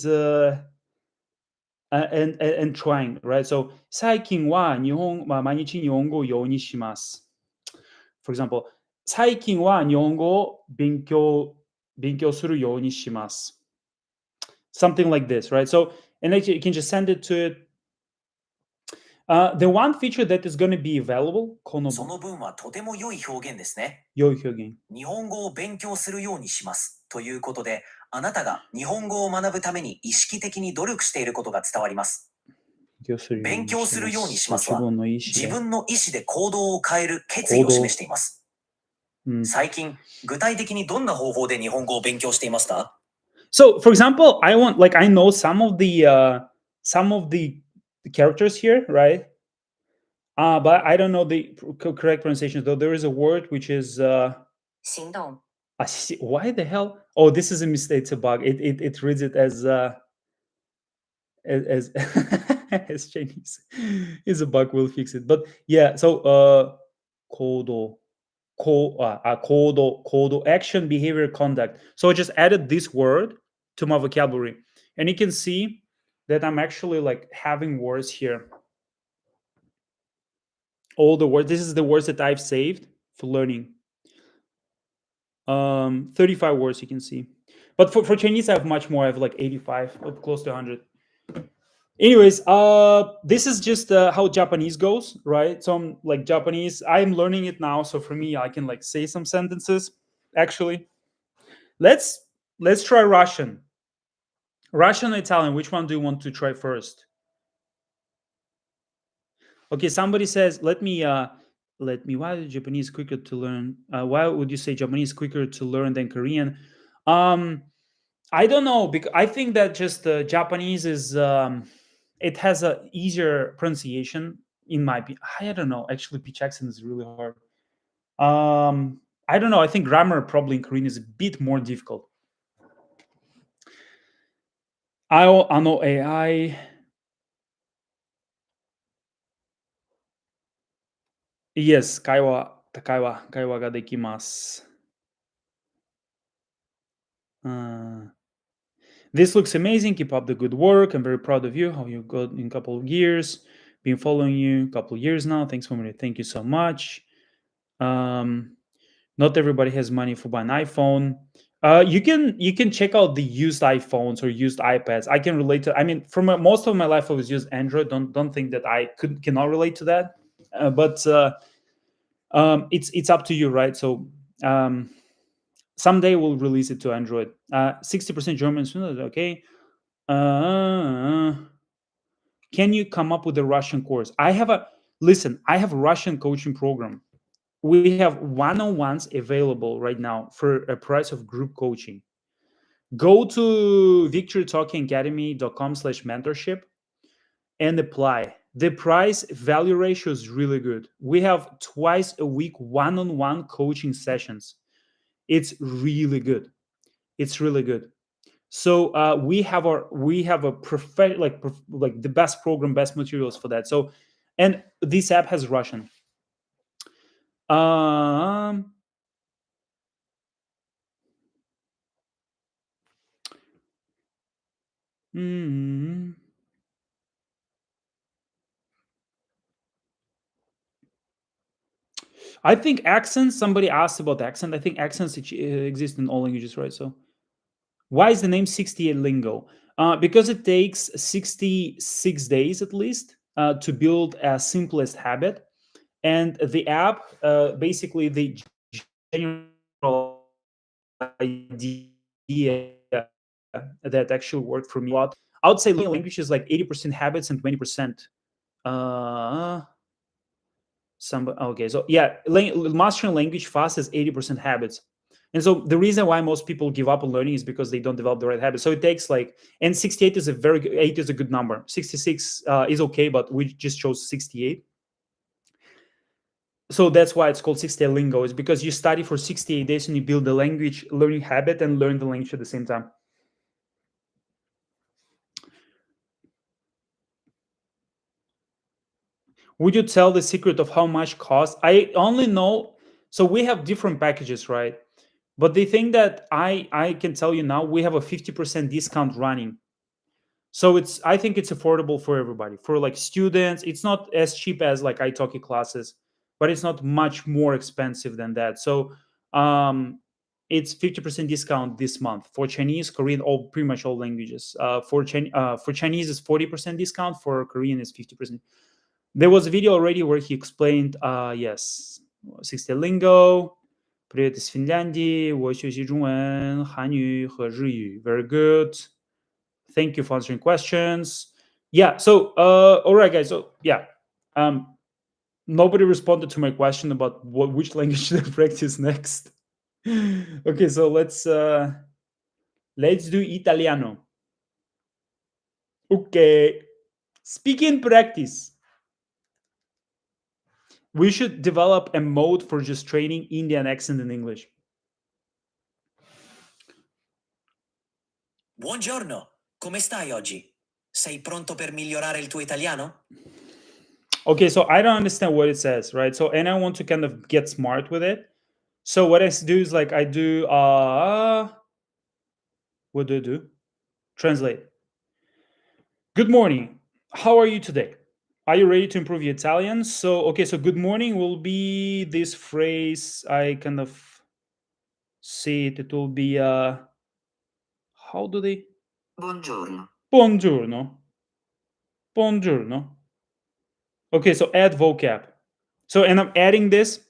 [SPEAKER 1] trying, right? So 最近は毎日日本語をようにします。For example, 最近は日本語を勉強するようにします。Something like this, right? So, and actually you can just send it to it. The one feature that is going to be available, この
[SPEAKER 2] その文はとても良い表現ですね。
[SPEAKER 1] 良い表現。
[SPEAKER 2] 日本語を勉強するようにしますということで、あなたが日本語を学ぶために意識的に努力していることが伝わります。勉強するようにしますは、自分の意思で行動を変える決意を示しています。最近、具体的にどんな方法で日本語を勉強していますか？
[SPEAKER 1] So, for example, I know some of the characters here, right? But I don't know the correct pronunciation. Though there is a word which is
[SPEAKER 3] 行动
[SPEAKER 1] why the hell? Oh, this is a mistake. It's a bug. It reads it as as as Chinese. It's a bug. We'll fix it. But yeah, so kodo, kodo, action, behavior, conduct. So I just added this word to my vocabulary, and you can see that I'm actually like having words here. All the words. This is the words that I've saved for learning. 35 words you can see, but for Chinese I have much more. I have like 85, close to 100. Anyways, this is just how Japanese goes, right? So I'm like Japanese, I'm learning it now, so for me I can like say some sentences. Actually, let's try Russian or Italian. Which one do you want to try first? Okay, somebody says let me why is Japanese quicker to learn? Why would you say Japanese quicker to learn than Korean? I don't know, because I think that just Japanese is it has a easier pronunciation in my I don't know. Actually, pitch accent is really hard. I don't know. I think grammar probably in Korean is a bit more difficult. Ano AI. Yes, 会話ができます。This looks amazing. Keep up the good work. I'm very proud of you. How you got in a couple of years. Been following you a couple of years now. Thanks for me. Thank you so much. Not everybody has money for buying an iPhone. You can check out the used iPhones or used iPads. I can relate to. I mean, for most of my life, I was used Android. Don't think that I cannot relate to that. But it's up to you, right? So someday we'll release it to Android. 60% German students, okay. Can you come up with a Russian course? I have a Russian coaching program. We have one-on-ones available right now for a price of group coaching. Go to victorytalkingacademy.com/mentorship and apply. The price value ratio is really good. We have twice a week one-on-one coaching sessions. It's really good. It's really good. So we have a like the best program, best materials for that. So, and this app has Russian. Hmm. I think accents. Somebody asked about accent. I think accents exist in all languages, right? So, why is the name 68 Lingo? Because it takes 66 days at least to build a simplest habit, and the app basically the general idea that actually worked for me a lot. I would say learning language is like 80% habits and 20% okay, so yeah, mastering language fast is 80% habits. And so the reason why most people give up on learning is because they don't develop the right habits. So it takes like, and 68 is a very good, 8 is a good number. 66 is okay, but we just chose 68. So that's why it's called 68 Lingo, is because you study for 68 days and you build the language learning habit and learn the language at the same time. Would you tell the secret of how much cost? I only know, so we have different packages, right? But the thing that I can tell you now, we have a 50% discount running. So I think it's affordable for everybody. For like students, it's not as cheap as like italki classes, but it's not much more expensive than that. So it's 50% discount this month for Chinese, Korean, all pretty much all languages. For Chinese is 40% discount. For Korean is 50%. There was a video already where he explained, yes, 60 lingo, привет из Финляндии, 我学习中文、韩语和日语. Very good. Thank you for answering questions. Yeah, so, all right, guys. So, yeah, nobody responded to my question about which language should I practice next. Okay, so let's do Italiano. Okay. Speaking practice. We should develop a mode for just training Indian accent in English.
[SPEAKER 2] Buongiorno, come stai oggi? Sei pronto per migliorare il tuo italiano?
[SPEAKER 1] Okay, so I don't understand what it says, right? So, and I want to kind of get smart with it. So what I do is like I do what do I do? Translate. Good morning. How are you today? Are you ready to improve your Italian? So okay, so good morning will be this phrase. I kind of see it. It will be how do they?
[SPEAKER 3] Buongiorno.
[SPEAKER 1] Buongiorno. Buongiorno. Okay, so add vocab. So and I'm adding this.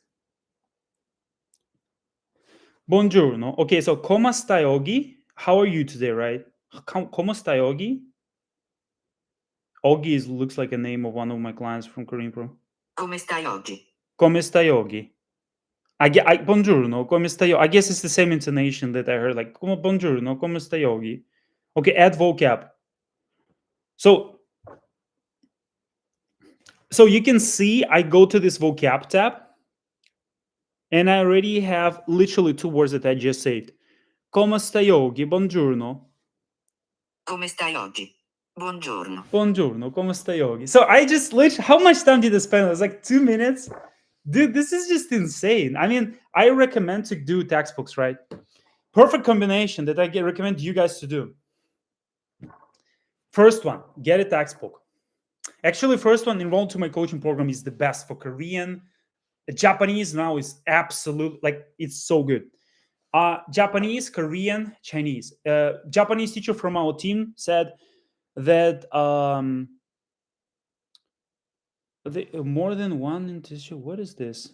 [SPEAKER 1] Buongiorno. Okay, so come stai oggi? How are you today, right? Come stai oggi? Oggi looks like a name of one of my clients from Korean Pro.
[SPEAKER 3] Come stai oggi?
[SPEAKER 1] Come stai oggi? Buongiorno, come stai oggi? I guess it's the same intonation that I heard, like buongiorno, come stai oggi? Okay, add vocab. So you can see I go to this vocab tab, and I already have literally 2 words that I just said. Come stai oggi? Buongiorno.
[SPEAKER 3] Come stai oggi? Buongiorno.
[SPEAKER 1] Buongiorno, come stai oggi? So I just literally, how much time did I spend? It was like 2 minutes. Dude, this is just insane. I mean, I recommend to do textbooks, right? Perfect combination that I recommend you guys to do. First one, get a textbook. Actually, first one, enroll to my coaching program is the best for Korean. Japanese now is absolute, like it's so good. Japanese, Korean, Chinese. Japanese teacher from our team said that more than one intention. What is this?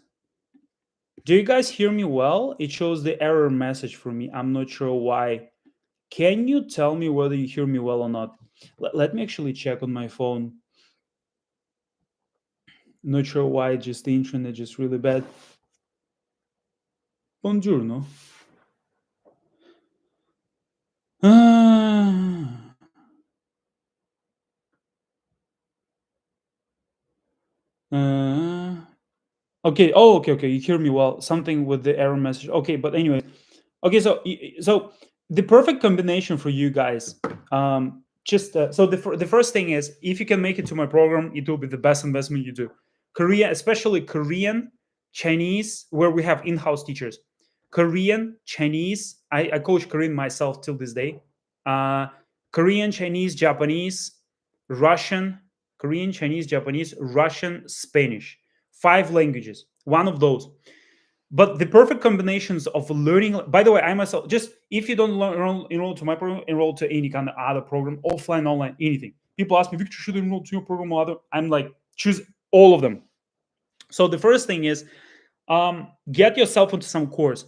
[SPEAKER 1] Do you guys hear me well? It shows the error message for me. I'm not sure why. Can you tell me whether you hear me well or not? Let me actually check on my phone. Not sure why, just the internet just really bad. Buongiorno. Okay. Oh, okay. You hear me well. Something with the error message. Okay, but anyway. Okay, so the perfect combination for you guys. So the first thing is, if you can make it to my program, it will be the best investment you do. Korea, especially Korean, Chinese, where we have in-house teachers. Korean, Chinese. I coach Korean myself till this day. Korean, Chinese, Japanese, Russian, Korean, Chinese, Japanese, Russian, Spanish. 5 languages. One of those. But the perfect combinations of learning. By the way, I myself, just if you don't enroll to my program, enroll to any kind of other program, offline, online, anything. People ask me, Victor, should I enroll to your program or other? I'm like, choose all of them. So the first thing is, get yourself into some course.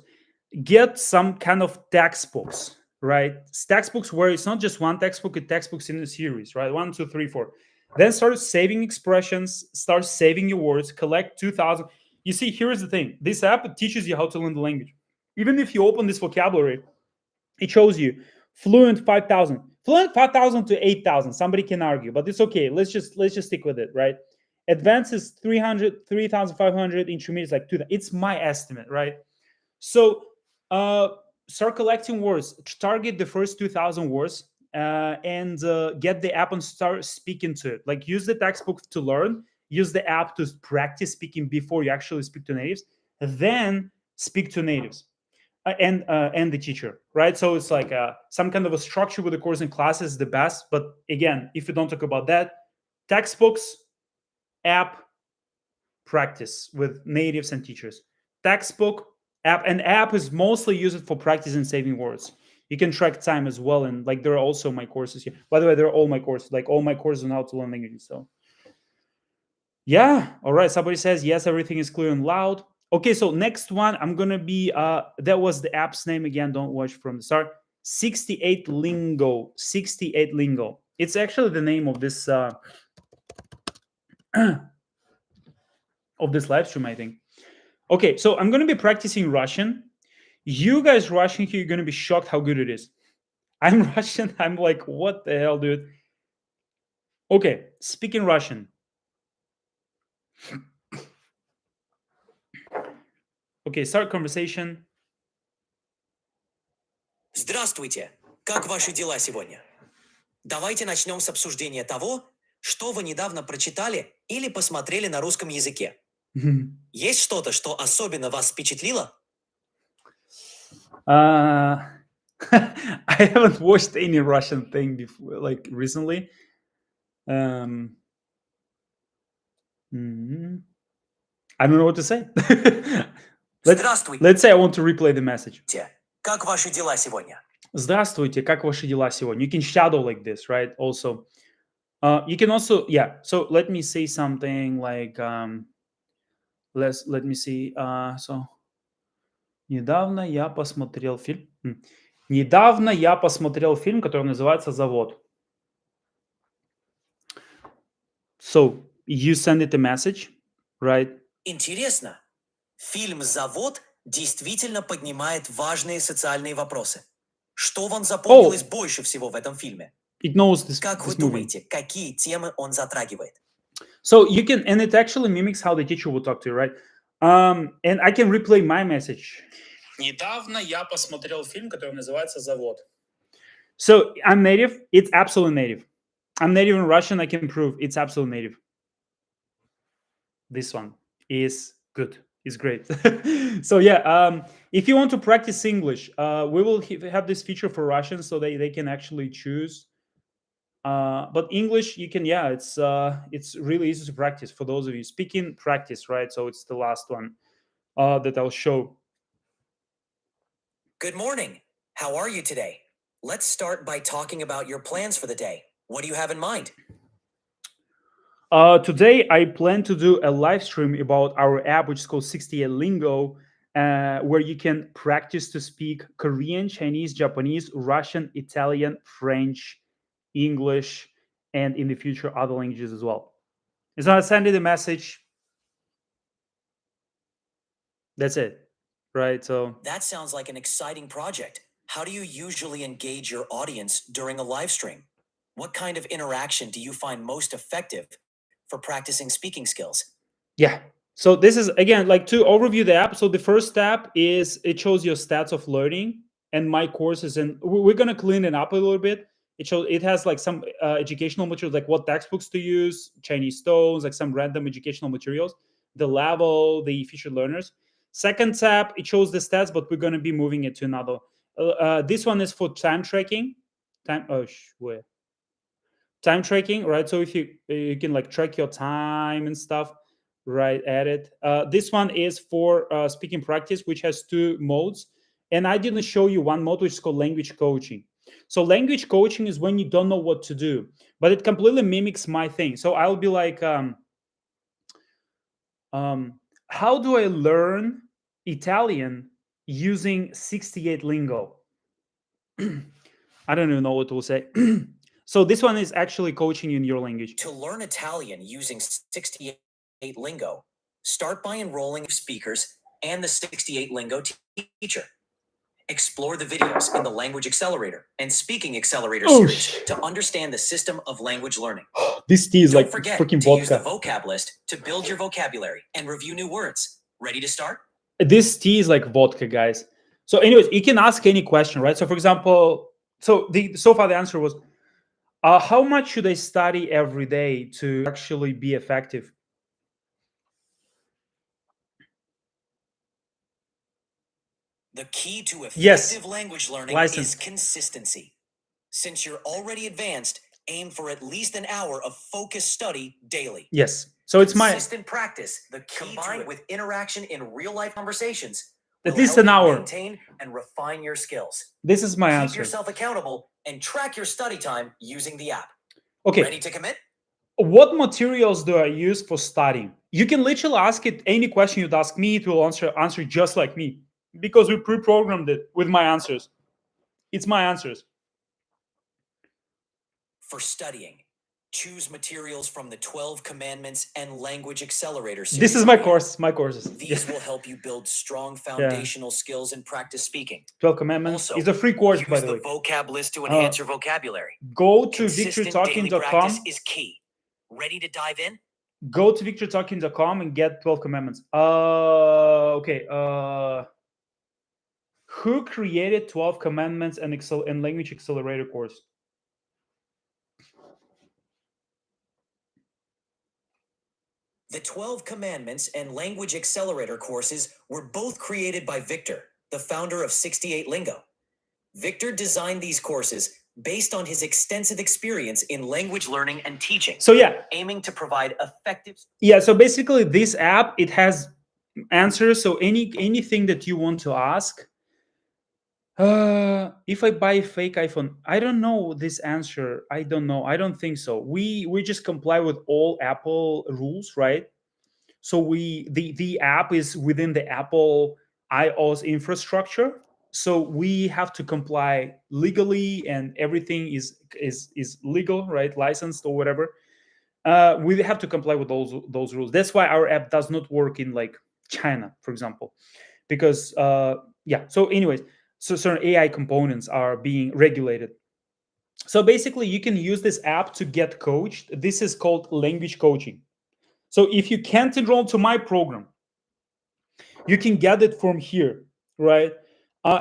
[SPEAKER 1] Get some kind of textbooks, right? Textbooks where it's not just one textbook, it's textbooks in a series, right? 1, 2, 3, 4. Then start saving expressions, start saving your words, collect 2,000. You see, here's the thing. This app teaches you how to learn the language. Even if you open this vocabulary, it shows you fluent 5,000. Fluent 5,000 to 8,000. Somebody can argue, but it's okay. Let's just stick with it, right? Advanced is 300, 3,500. Intermediate is like 2,000. It's my estimate, right? So start collecting words. Target the first 2,000 words and get the app and start speaking to it. Like, use the textbook to learn. Use the app to practice speaking before you actually speak to natives. Then speak to natives and the teacher, right? So it's like some kind of a structure with the course and classes is the best. But again, if you don't talk about that, textbooks, app, practice with natives and teachers. Textbook, app, and app is mostly used for practice and saving words. You can track time as well, and like there are also my courses here. By the way, they're all my courses, like all my courses on how to learn languages. So yeah, all right. Somebody says yes, everything is clear and loud. Okay, so next one, I'm gonna be that was the app's name again. Don't watch from the start. 68 Lingo. 68 Lingo. It's actually the name of this of this live stream, I think. Okay, so I'm gonna be practicing Russian. You guys Russian here, you're gonna be shocked how good it is. I'm Russian. I'm like, what the hell, dude? Okay, speaking Russian. Okay, start conversation.
[SPEAKER 2] Здравствуйте! Как ваши дела сегодня? Давайте начнем с обсуждения того, что вы недавно прочитали или посмотрели на русском языке. Есть что-то, что особенно вас впечатлило?
[SPEAKER 1] I haven't watched any Russian thing before, like recently. I don't know what to say.
[SPEAKER 2] Здравствуйте!
[SPEAKER 1] Let's say I want to replay the message.
[SPEAKER 2] Как ваши дела сегодня?
[SPEAKER 1] Здравствуйте, как ваши дела сегодня? You can shadow like this, right? Also, you can also, yeah. So let me say something like, let me see. So, недавно я посмотрел фильм. Недавно я посмотрел фильм, который называется «Завод». So you send it a message, right?
[SPEAKER 2] Интересно. Фильм «Завод» действительно поднимает важные социальные вопросы. Что вам запомнилось больше всего в этом фильме?
[SPEAKER 1] It knows this,
[SPEAKER 2] Как вы
[SPEAKER 1] this movie.
[SPEAKER 2] думаете, какие темы он затрагивает?
[SPEAKER 1] So you can, and it actually mimics how the teacher will talk to you, right? And I can replay my message. Недавно я посмотрел фильм, который называется «Завод». So I'm native. It's absolutely native. I'm native in Russian. I can prove it's absolutely native. This one is good. It's great. So yeah, if you want to practice English, we will have this feature for Russians so they can actually choose. But English, you can, yeah, it's really easy to practice for those of you speaking practice, right? So it's the last one that I'll show.
[SPEAKER 2] Good morning. How are you today? Let's start by talking about your plans for the day. What do you have in mind?
[SPEAKER 1] Today, I plan to do a live stream about our app, which is called 68 Lingo, where you can practice to speak Korean, Chinese, Japanese, Russian, Italian, French, English, and in the future, other languages as well. So I send you the message. That's it, right? So
[SPEAKER 2] that sounds like an exciting project. How do you usually engage your audience during a live stream? What kind of interaction do you find most effective for practicing speaking skills?
[SPEAKER 1] Yeah. So this is again like to overview the app. So the first step is it shows your stats of learning and my courses, and we're gonna clean it up a little bit. It has like some educational materials, like what textbooks to use, Chinese stones, like some random educational materials, the level, the featured learners. Second tab, it shows the stats, but we're gonna be moving it to another. This one is for time tracking. Where? Time tracking, right? So if you can like track your time and stuff, right? Edit. This one is for speaking practice, which has two modes, and I didn't show you one mode, which is called language coaching. So language coaching is when you don't know what to do, but it completely mimics my thing. So I'll be like, how do I learn Italian using 68 lingo? I don't even know what to say. So this one is actually coaching in your language.
[SPEAKER 2] To learn Italian using 68 lingo, start by enrolling speakers and the 68 lingo teacher. Explore the videos in the Language Accelerator and Speaking Accelerator
[SPEAKER 1] Oh,
[SPEAKER 2] series to understand the system of language learning.
[SPEAKER 1] This tea is
[SPEAKER 2] Don't
[SPEAKER 1] like
[SPEAKER 2] forget
[SPEAKER 1] freaking
[SPEAKER 2] to use the
[SPEAKER 1] vodka.
[SPEAKER 2] vocab list to build your vocabulary and review new words. Ready to start?
[SPEAKER 1] This tea is like vodka, guys. So, anyways, you can ask any question, right? So, for example, so far the answer was, how much should I study every day to actually be effective?
[SPEAKER 2] The key to effective
[SPEAKER 1] Yes.
[SPEAKER 2] language learning
[SPEAKER 1] License.
[SPEAKER 2] is consistency. Since you're already advanced, aim for at least an hour of focused study daily.
[SPEAKER 1] Yes. So it's my
[SPEAKER 2] Consistent practice, the key combined with interaction in real-life conversations,
[SPEAKER 1] at
[SPEAKER 2] will
[SPEAKER 1] least
[SPEAKER 2] help
[SPEAKER 1] an
[SPEAKER 2] you
[SPEAKER 1] hour.
[SPEAKER 2] maintain and refine your skills.
[SPEAKER 1] This is my
[SPEAKER 2] Keep
[SPEAKER 1] answer.
[SPEAKER 2] yourself accountable and track your study time using the app.
[SPEAKER 1] Okay.
[SPEAKER 2] Ready to commit?
[SPEAKER 1] What materials do I use for studying? You can literally ask it any question you'd ask me, it will answer just like me, because we pre-programmed it with my answers. It's my answers.
[SPEAKER 2] For studying, choose materials from the 12 Commandments and Language Accelerator series.
[SPEAKER 1] This is my course, my courses.
[SPEAKER 2] These will help you build strong foundational skills and practice speaking.
[SPEAKER 1] 12 Commandments.
[SPEAKER 2] Also,
[SPEAKER 1] It's a free course, by
[SPEAKER 2] use
[SPEAKER 1] the
[SPEAKER 2] the
[SPEAKER 1] way.
[SPEAKER 2] vocab list to enhance your vocabulary.
[SPEAKER 1] Go to
[SPEAKER 2] Consistent daily
[SPEAKER 1] victortalking.com.
[SPEAKER 2] practice is key. Ready to dive in?
[SPEAKER 1] Go to victortalking.com and get 12 Commandments. Okay. Who created 12 Commandments and Language Accelerator course?
[SPEAKER 2] The 12 Commandments and Language Accelerator courses were both created by Victor, the founder of 68 Lingo. Victor designed these courses based on his extensive experience in language learning and teaching.
[SPEAKER 1] So yeah,
[SPEAKER 2] aiming to provide effective.
[SPEAKER 1] Yeah, so basically this app, it has answers. So anything that you want to ask. If I buy a fake iPhone, I don't know this answer. I don't know. I don't think so. We just comply with all Apple rules, right? So the app is within the Apple iOS infrastructure. So we have to comply legally, and everything is legal, right? Licensed or whatever. We have to comply with those rules. That's why our app does not work in like China, for example, because yeah. So anyways, so certain AI components are being regulated. So basically, you can use this app to get coached. This is called language coaching. So if you can't enroll to my program, you can get it from here, right?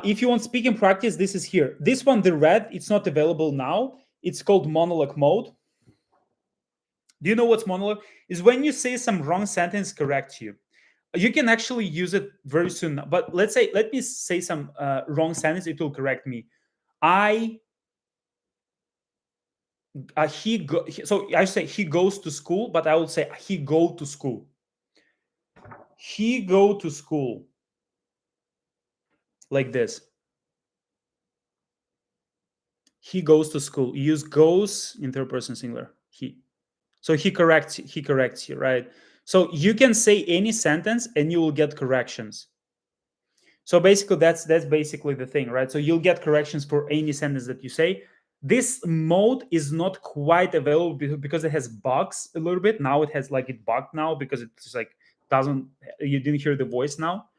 [SPEAKER 1] If you want speaking practice, this is here. This one, the red, it's not available now. It's called monologue mode. Do you know what's monologue? Is when you say some wrong sentence, correct you. You can actually use it very soon. But let me say some wrong sentence. It will correct me. So I say he goes to school, but I will say he go to school. He go to school. Like this. He goes to school. You use goes in third person singular. He. So he corrects you, right? So you can say any sentence and you will get corrections. So basically that's basically the thing, right? So you'll get corrections for any sentence that you say. This mode is not quite available because it has bugs a little bit. Now it has like it bugged now because it's like you didn't hear the voice now.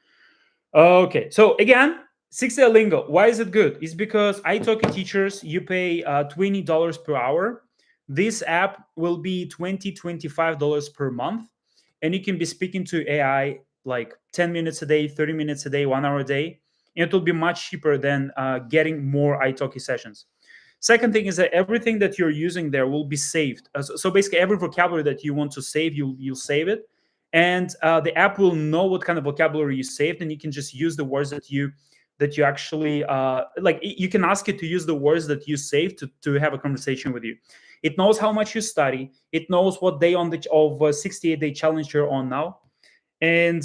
[SPEAKER 1] Okay, so again, 60 Lingo. Why is it good? It's because italki teachers, you pay $20 per hour. This app will be $25 per month, and you can be speaking to AI like 10 minutes a day, 30 minutes a day, 1 hour a day. And it will be much cheaper than getting more italki sessions. Second thing is that everything that you're using there will be saved. So basically, every vocabulary that you want to save, you'll save it, and the app will know what kind of vocabulary you saved, and you can just use the words that you actually like. You can ask it to use the words that you saved to have a conversation with you. It knows how much you study. It knows what day of 68-day challenge you're on now. And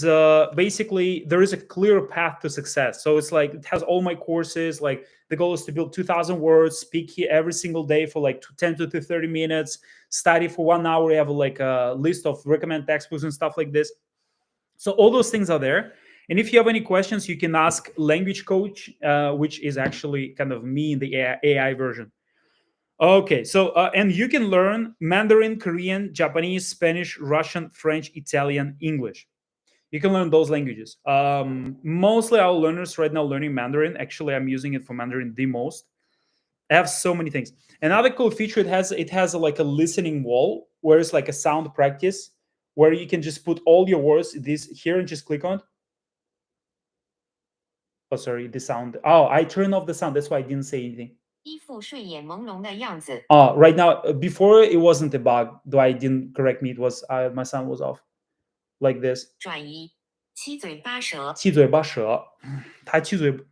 [SPEAKER 1] basically there is a clear path to success. So it's like it has all my courses. Like the goal is to build 2,000 words, speak here every single day for like 10 to 30 minutes, study for 1 hour. We have like a list of recommended textbooks and stuff like this. So all those things are there. And if you have any questions, you can ask Language Coach, which is actually kind of me in the AI version. Okay, so and you can learn Mandarin, Korean, Japanese, Spanish, Russian, French, Italian, English. You can learn those languages. Mostly our learners right now learning Mandarin. Actually, I'm using it for Mandarin the most. I have so many things. Another cool feature, it has like a listening wall where it's like a sound practice where you can just put all your words this here and just click on it. Oh, sorry, the sound. Oh, I turned off the sound. That's why I didn't say anything. Right now, before it wasn't a bug, though I didn't correct me. It was my sound was off. Like this. 七嘴八舌，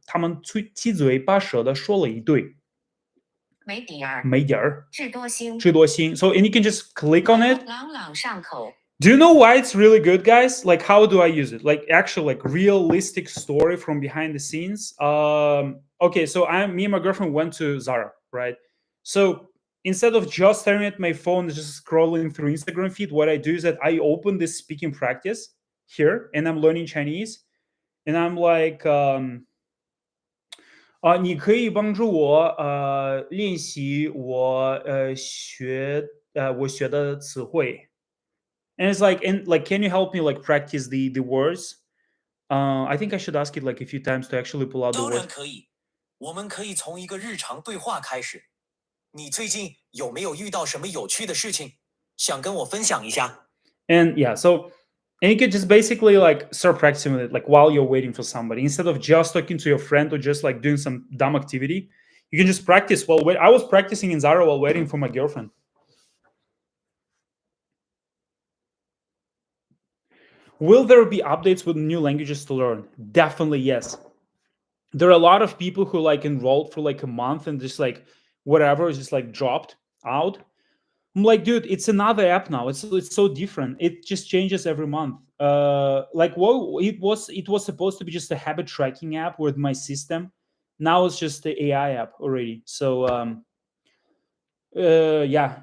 [SPEAKER 1] 他们七嘴八舌的说了一堆。没底儿，智多星。So and you can just click on it. 朗朗上口。Do you know why it's really good, guys? Like, how do I use it? Like, actual, like, realistic story from behind the scenes. Okay, so me and my girlfriend went to Zara, right? So instead of just staring at my phone and just scrolling through Instagram feed, what I do is that I open this speaking practice here, and I'm learning Chinese, and I'm like, 你可以帮助我练习我学的词汇。And it's like, can you help me like practice the words? I think I should ask it like a few times to actually pull out the
[SPEAKER 2] 当然
[SPEAKER 1] words.
[SPEAKER 2] 可以，我们可以从一个日常对话开始。你最近有没有遇到什么有趣的事情，想跟我分享一下？
[SPEAKER 1] And yeah, so and you could just basically like start practicing with it, like while you're waiting for somebody, instead of just talking to your friend or just like doing some dumb activity. You can just practice while wait. I was practicing in Zara while waiting for my girlfriend. Will there be updates with new languages to learn? Definitely yes. There are a lot of people who like enrolled for like a month and just like whatever is just like dropped out. I'm like, dude, it's another app now. It's so different. It just changes every month. Like what it was supposed to be just a habit tracking app with my system. Now it's just the AI app already. So yeah.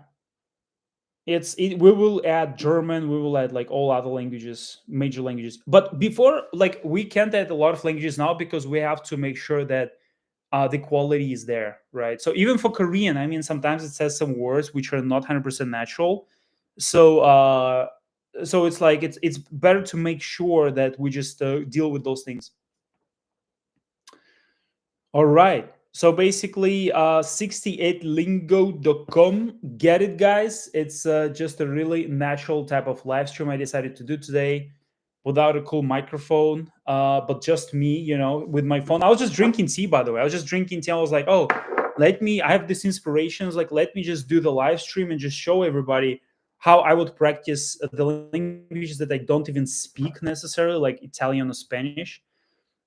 [SPEAKER 1] We will add German, we will add like all other languages, major languages. But before, like we can't add a lot of languages now because we have to make sure that the quality is there, right? So even for Korean, I mean, sometimes it says some words which are not 100% natural. So so it's like it's better to make sure that we just deal with those things. All right. So basically, 68lingo.com. Get it, guys? It's just a really natural type of live stream I decided to do today without a cool microphone, but just me, you know, with my phone. I was just drinking tea, by the way. I was just drinking tea. I was like, oh, I have these inspirations. Like, let me just do the live stream and just show everybody how I would practice the languages that I don't even speak necessarily, like Italian or Spanish.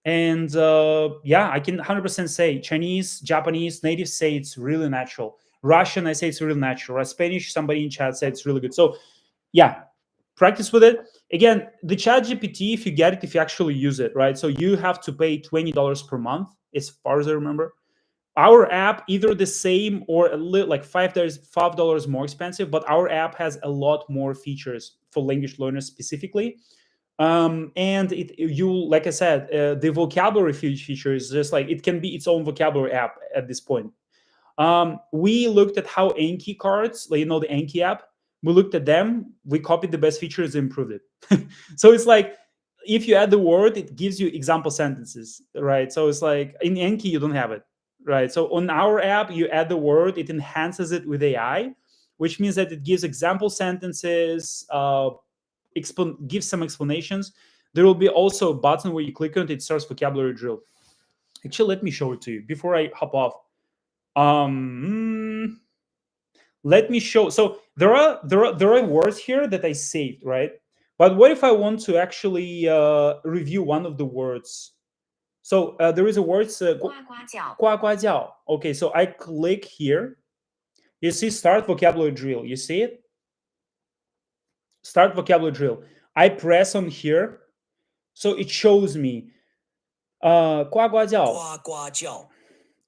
[SPEAKER 1] And yeah, I can 100% say Chinese, Japanese, natives say it's really natural. Russian, I say it's really natural. Spanish, somebody in chat said it's really good. So yeah, practice with it. Again, the ChatGPT, if you get it, if you actually use it, right? So you have to pay $20 per month, as far as I remember. Our app, either the same or a little like $5 more expensive, but our app has a lot more features for language learners specifically. And like I said, the vocabulary feature is just like it can be its own vocabulary app at this point. We looked at how Anki cards, like, you know, the Anki app, we looked at them, we copied the best features and improved it. So it's like if you add the word, it gives you example sentences, right? So it's like in Enki, you don't have it, right? So on our app, you add the word, it enhances it with AI, which means that it gives example sentences, gives some explanations. There will be also a button where you click on it, it starts vocabulary drill. Actually, let me show it to you before I hop off. Let me show. So there are words here that I saved, right? But what if I want to actually review one of the words? So there is a word,
[SPEAKER 3] 呱呱叫，
[SPEAKER 1] 呱呱叫. Okay, so I click here. You see, start vocabulary drill. You see it? Start vocabulary drill. I press on here, so it shows me 呱呱叫.
[SPEAKER 2] 呱呱叫，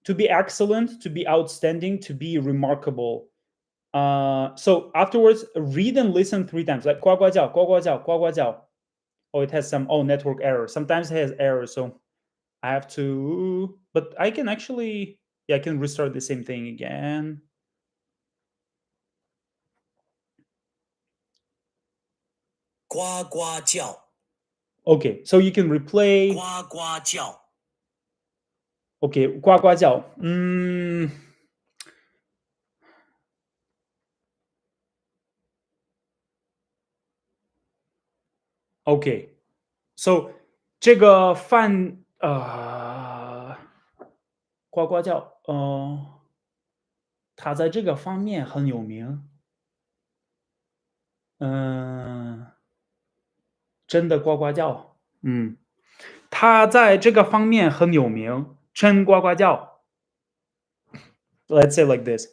[SPEAKER 1] To be excellent, to be outstanding, to be remarkable. So afterwards, read and listen 3 times, like 呱呱叫, 呱呱叫, 呱呱叫. Oh, it has some network error. Sometimes it has error, so I have to. But I can actually, yeah, I can restart the same thing again.
[SPEAKER 2] "呱呱叫，
[SPEAKER 1] Okay, so you can replay.
[SPEAKER 2] 呱呱叫，
[SPEAKER 1] Okay, 呱呱叫. Okay, so 这个饭呱呱叫，它在这个方面很有名。真的呱呱叫。它在这个方面很有名，真呱呱叫。Let's say like this.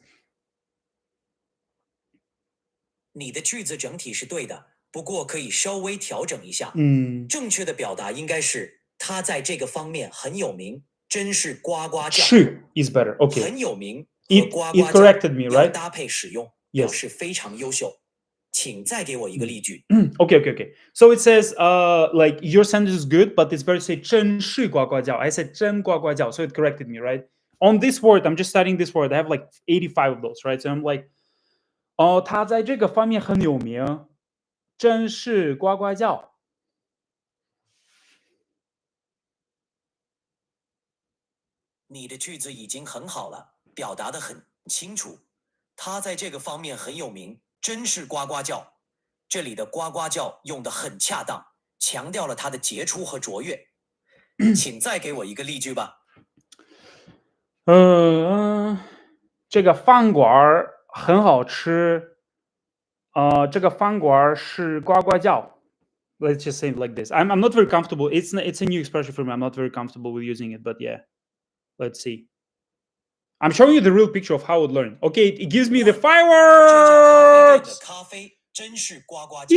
[SPEAKER 2] 你的句子整体是对的，不过可以稍微调整一下。正确的表达应该是他在这个方面很有名，真是呱呱叫。
[SPEAKER 1] 是 is better. Okay.
[SPEAKER 2] 很有名
[SPEAKER 1] It
[SPEAKER 2] 和呱
[SPEAKER 1] it
[SPEAKER 2] 呱叫
[SPEAKER 1] corrected me,
[SPEAKER 2] 要
[SPEAKER 1] right?
[SPEAKER 2] 搭配使用，
[SPEAKER 1] Yes.
[SPEAKER 2] 表示非常优秀。请再给我一个例句。
[SPEAKER 1] Okay. So it says, like your sentence is good, but it's better to say 真是呱呱叫. I said 真呱呱叫, so it corrected me, right? On this word, I'm just studying this word. I have like 85 of those, right? So I'm like, 他在这个方面很有名，真是呱呱叫。
[SPEAKER 2] 你的句子已经很好了，表达得很清楚。他在这个方面很有名，真是呱呱叫。这里的呱呱叫用得很恰当，强调了他的杰出和卓越。请再给我一个例句吧。
[SPEAKER 1] 这个饭馆儿很好吃。这个饭馆儿是呱呱叫。Let's just say it like this. I'm not very comfortable. It's a new expression for me. I'm not very comfortable with using it, but yeah. Let's see. I'm showing you the real picture of how I would learn. Okay, it gives me the
[SPEAKER 2] 这家咖啡店的
[SPEAKER 1] fireworks.
[SPEAKER 2] 咖啡真是呱呱叫。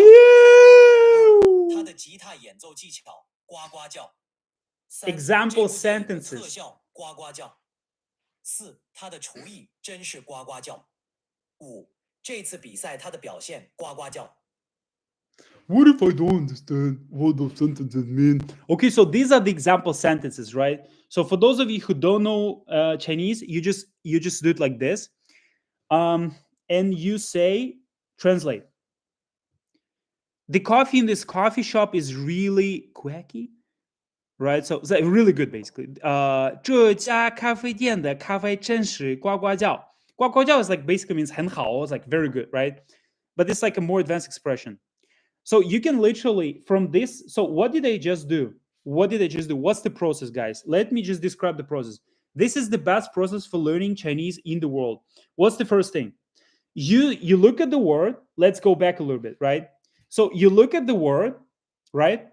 [SPEAKER 2] 他的吉他演奏技巧呱呱叫。
[SPEAKER 1] Example
[SPEAKER 2] 这部电影的
[SPEAKER 1] sentences.
[SPEAKER 2] 特效呱呱叫。4. 他的厨艺真是呱呱叫。5. 这次比赛他的表现呱呱叫。
[SPEAKER 1] What if I don't understand what those sentences mean? Okay, so these are the example sentences, right? So for those of you who don't know Chinese, you just do it like this, and you say translate. The coffee in this coffee shop is really quacky, right? So it's like really good, basically. 这家咖啡店的咖啡真是呱呱叫。呱呱叫 is like basically means 很好, it's like very good, right? But it's like a more advanced expression. So you can literally from this. So what did I just do? What's the process, guys? Let me just describe the process. This is the best process for learning Chinese in the world. What's the first thing? You look at the word. Let's go back a little bit, right? So you look at the word, right?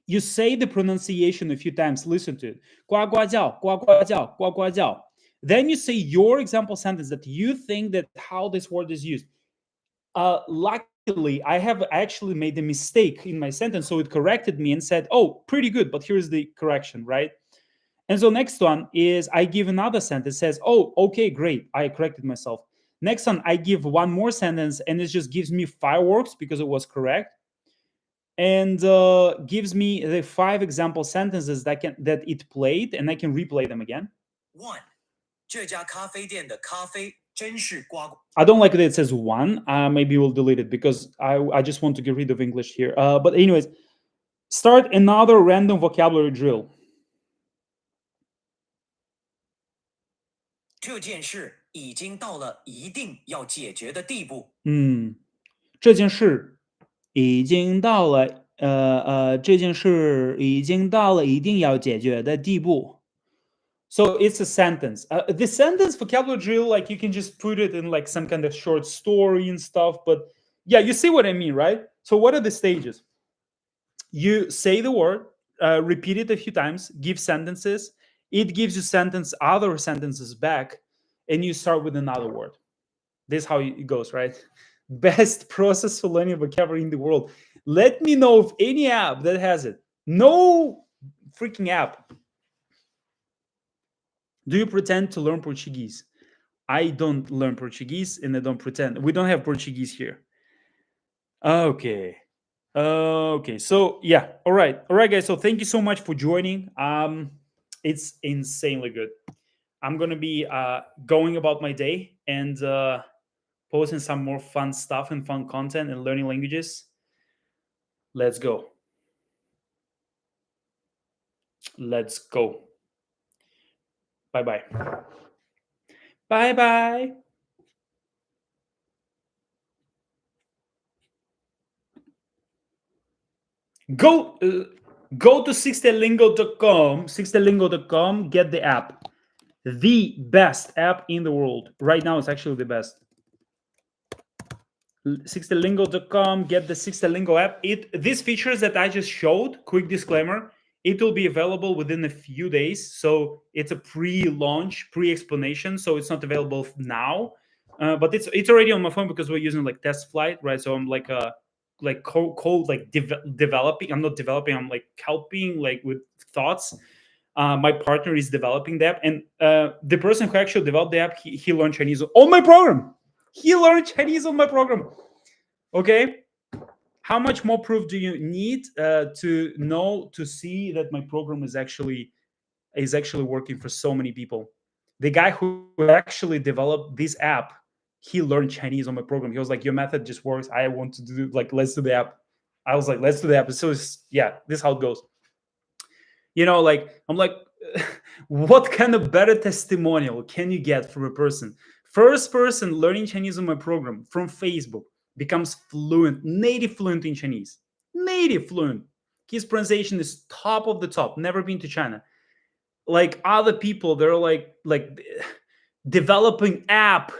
[SPEAKER 1] You say the pronunciation a few times. Listen to it. 呱呱叫, 呱呱叫, 呱呱叫. Then you say your example sentence that you think that how this word is used. Luckily, I actually made a mistake in my sentence, so it corrected me and said, "Oh, pretty good." But here's the correction, right? And so next one is I give another sentence says, "Oh, okay, great. I corrected myself." Next one, I give one more sentence, and it just gives me fireworks because it was correct, and gives me the 5 example sentences that it played, and I can replay them again.
[SPEAKER 2] 1. 这家咖啡店的咖啡真是呱呱。
[SPEAKER 1] I don't like that it says 1. Maybe we'll delete it because I just want to get rid of English here. But anyways, Start another random vocabulary drill.
[SPEAKER 2] 这件事已经到了一定要解决的地步。
[SPEAKER 1] 这件事已经到了这件事已经到了一定要解决的地步。So it's a sentence. The sentence vocabulary drill, like you can just put it in like some kind of short story and stuff. But yeah, you see what I mean, right? So what are the stages? You say the word, repeat it a few times, give sentences. It gives you other sentences back, and you start with another word. This is how it goes, right? Best process for learning vocabulary in the world. Let me know of any app that has it. No freaking app. Do you pretend to learn Portuguese? I don't learn Portuguese and I don't pretend. We don't have Portuguese here. Okay. Okay. So yeah. All right, guys. So thank you so much for joining. It's insanely good. I'm gonna be going about my day and posting some more fun stuff and fun content and learning languages. Let's go. Let's go. Bye-bye. Bye-bye. Go to 60lingo.com, 60lingo.com, get the app. The best app in the world. Right now, it's actually the best. 60lingo.com, get the 60lingo app. These features that I just showed, quick disclaimer, it will be available within a few days. So it's a pre-launch, pre-explanation. So it's not available now, but it's already on my phone because we're using like test flight, right? So I'm like developing. I'm not developing. I'm like helping like with thoughts. My partner is developing the app, and the person who actually developed the app, he learned Chinese on my program. He learned Chinese on my program. Okay. How much more proof do you need to see that my program is actually working for so many people? The guy who actually developed this app, he learned Chinese on my program. He was like, your method just works. I want to do like, let's do the app. I was like, let's do the app. So yeah, this is how it goes. You know, like I'm like, what kind of better testimonial can you get from a person? First person learning Chinese on my program from Facebook becomes native fluent in Chinese. Native fluent. His pronunciation is top of the top. Never been to China. Like other people, they're like developing app.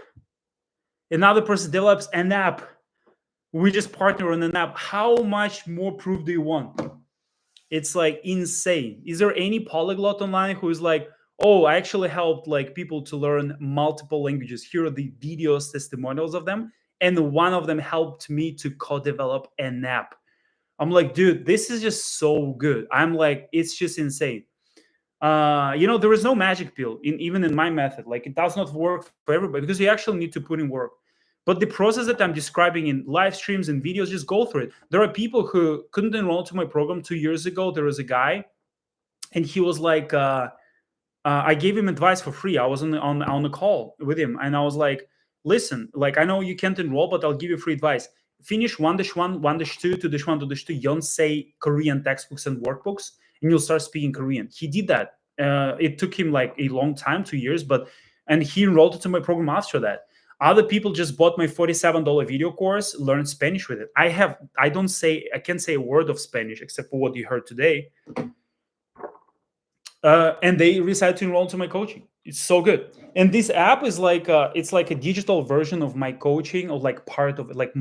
[SPEAKER 1] Another person develops an app. We just partner on an app. How much more proof do you want? It's like insane. Is there any polyglot online who is like, oh, I actually helped like people to learn multiple languages. Here are the videos, testimonials of them. And one of them helped me to co-develop an app. I'm like, dude, this is just so good. I'm like, it's just insane. There is no magic pill even in my method. Like it does not work for everybody because you actually need to put in work. But the process that I'm describing in live streams and videos, just go through it. There are people who couldn't enroll to my program 2 years ago. There was a guy, and he was like, I gave him advice for free. I was on a call with him, and I was like, listen, like I know you can't enroll, but I'll give you free advice. Finish 1-1, 1-2, 2-1, 2-2, Yonsei Korean textbooks and workbooks, and you'll start speaking Korean. He did that. It took him like a long time, 2 years, and he enrolled into my program after that. Other people just bought my $47 video course, learned Spanish with it. I can't say a word of Spanish except for what you heard today. And they decided to enroll into my coaching. It's so good. And this app is like it's like a digital version of my coaching, or like part of it, like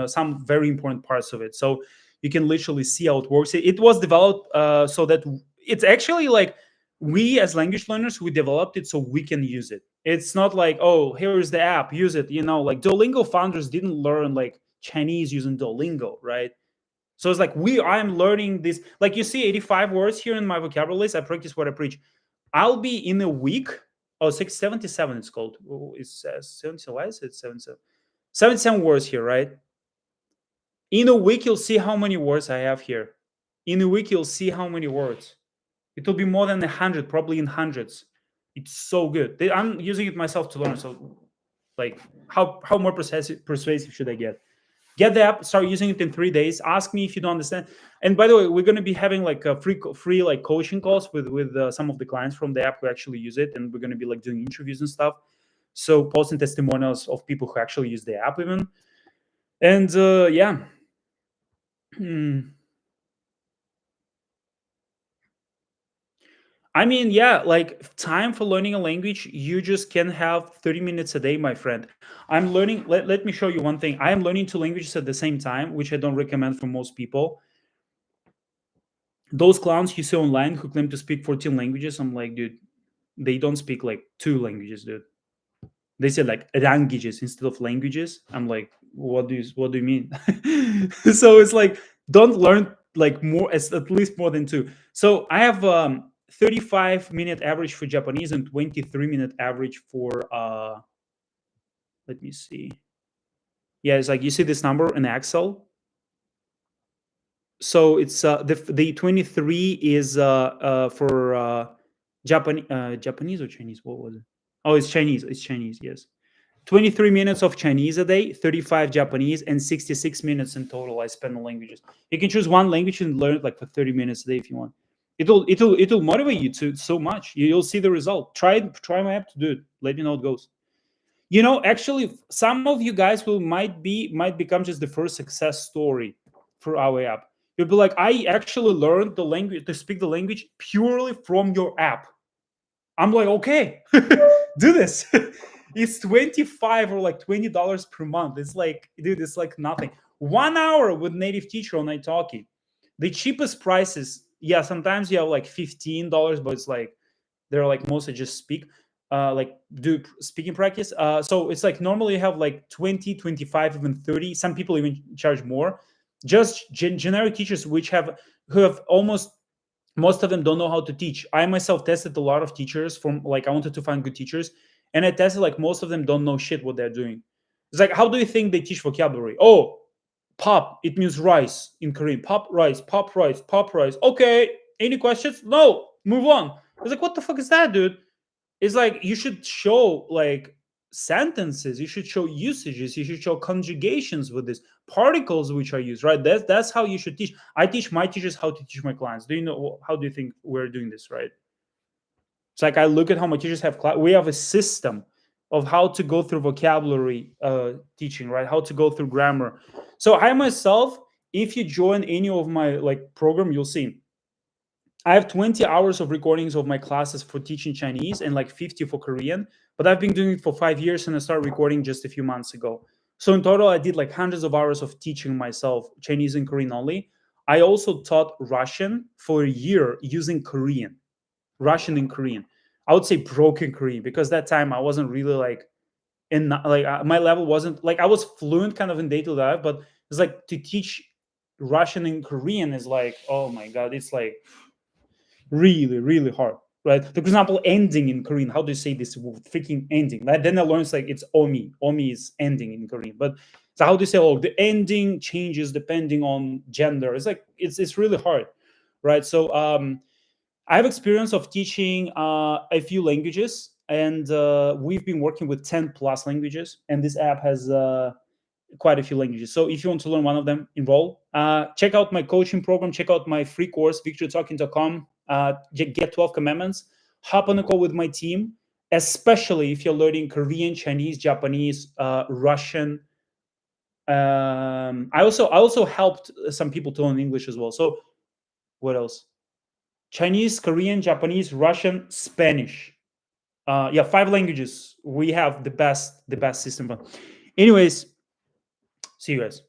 [SPEAKER 1] some very important parts of it. So you can literally see how it works. It was developed so that it's actually like we as language learners, we developed it so we can use it. It's not like, oh, here's the app, use it. Like Duolingo founders didn't learn like Chinese using Duolingo, right? So it's like I'm learning this. Like you see 85 words here in my vocabulary list. I practice what I preach. I'll be in a week. 677 it's called. It says 70. Why is it 77? 77 words here, right? In a week, you'll see how many words I have here. In a week, you'll see how many words. It will be more than 100, probably in hundreds. It's so good. I'm using it myself to learn. So, like, how more persuasive should I get? Get the app, start using it in 3 days. Ask me if you don't understand. And by the way, we're going to be having like a free like coaching calls with some of the clients from the app who actually use it, and we're going to be like doing interviews and stuff. So posting testimonials of people who actually use the app even. And yeah. I mean, yeah, like time for learning a language, you just can have 30 minutes a day, my friend. I'm learning, let me show you one thing. I am learning 2 languages at the same time, which I don't recommend for most people. Those clowns you see online who claim to speak 14 languages, I'm like, dude, they don't speak like 2 languages, dude. They said like languages instead of languages. I'm like, what do you mean? So it's like, don't learn like more, at least more than 2. So I have 35-minute average for Japanese and 23-minute average for let me see. Yeah, it's like you see this number in Excel. So it's the 23 is for Japanese or Chinese. What was it? Oh, it's Chinese. It's Chinese. Yes, 23 minutes of Chinese a day, 35 Japanese, and 66 minutes in total I spend on languages. You can choose one language and learn it like for 30 minutes a day if you want. It'll motivate you to so much. You'll see the result. Try my app to do it. Let me know how it goes. You know, actually, some of you guys might become just the first success story for our app. You'll be like, I actually learned the language to speak the language purely from your app. I'm like, okay, do this. It's $25 or like $20 per month. It's like, dude, it's like nothing. 1 hour with native teacher on Italki. The cheapest prices, yeah, sometimes you have like $15, but it's like they're like mostly just speak, like do speaking practice. So it's like normally you have like 20, 25, even 30. Some people even charge more. Just generic teachers who have almost most of them don't know how to teach. I myself tested a lot of teachers from like I wanted to find good teachers, and I tested like most of them don't know shit what they're doing. It's like, how do you think they teach vocabulary? Oh, pop, it means rice in Korean. Pop rice, pop rice, pop rice. Okay, any questions? No, move on. It's like, what the fuck is that, dude? It's like you should show like sentences, you should show usages, you should show conjugations with this, particles which are used, right? That's how you should teach. I teach my teachers how to teach my clients. Do you know how do you think we're doing this, right? It's like I look at how my teachers have we have a system of how to go through vocabulary teaching, right? How to go through grammar. So I myself, if you join any of my like program, you'll see I have 20 hours of recordings of my classes for teaching Chinese and like 50 for Korean, but I've been doing it for 5 years and I started recording just a few months ago. So in total, I did like hundreds of hours of teaching myself Chinese and Korean only. I also taught Russian for a year using Korean, Russian and Korean. I would say broken Korean because that time I wasn't really like my level wasn't like I was fluent kind of in day-to-day life, but it's like to teach Russian and Korean is like, oh my God, it's like really, really hard, right? For example, ending in Korean. How do you say this freaking ending? Then I learned like it's omi. Omi is ending in Korean. But so how do you say, oh, the ending changes depending on gender? It's like it's really hard, right? So I have experience of teaching a few languages, and we've been working with 10 plus languages, and this app has quite a few languages. So if you want to learn one of them, enroll. Check out my coaching program. Check out my free course, victortalking.com. Get 12 commandments. Hop on a call with my team, especially if you're learning Korean, Chinese, Japanese, Russian. I also helped some people to learn English as well. So what else? Chinese, Korean, Japanese, Russian, Spanish. 5 languages. We have the best system. Anyways, see you guys.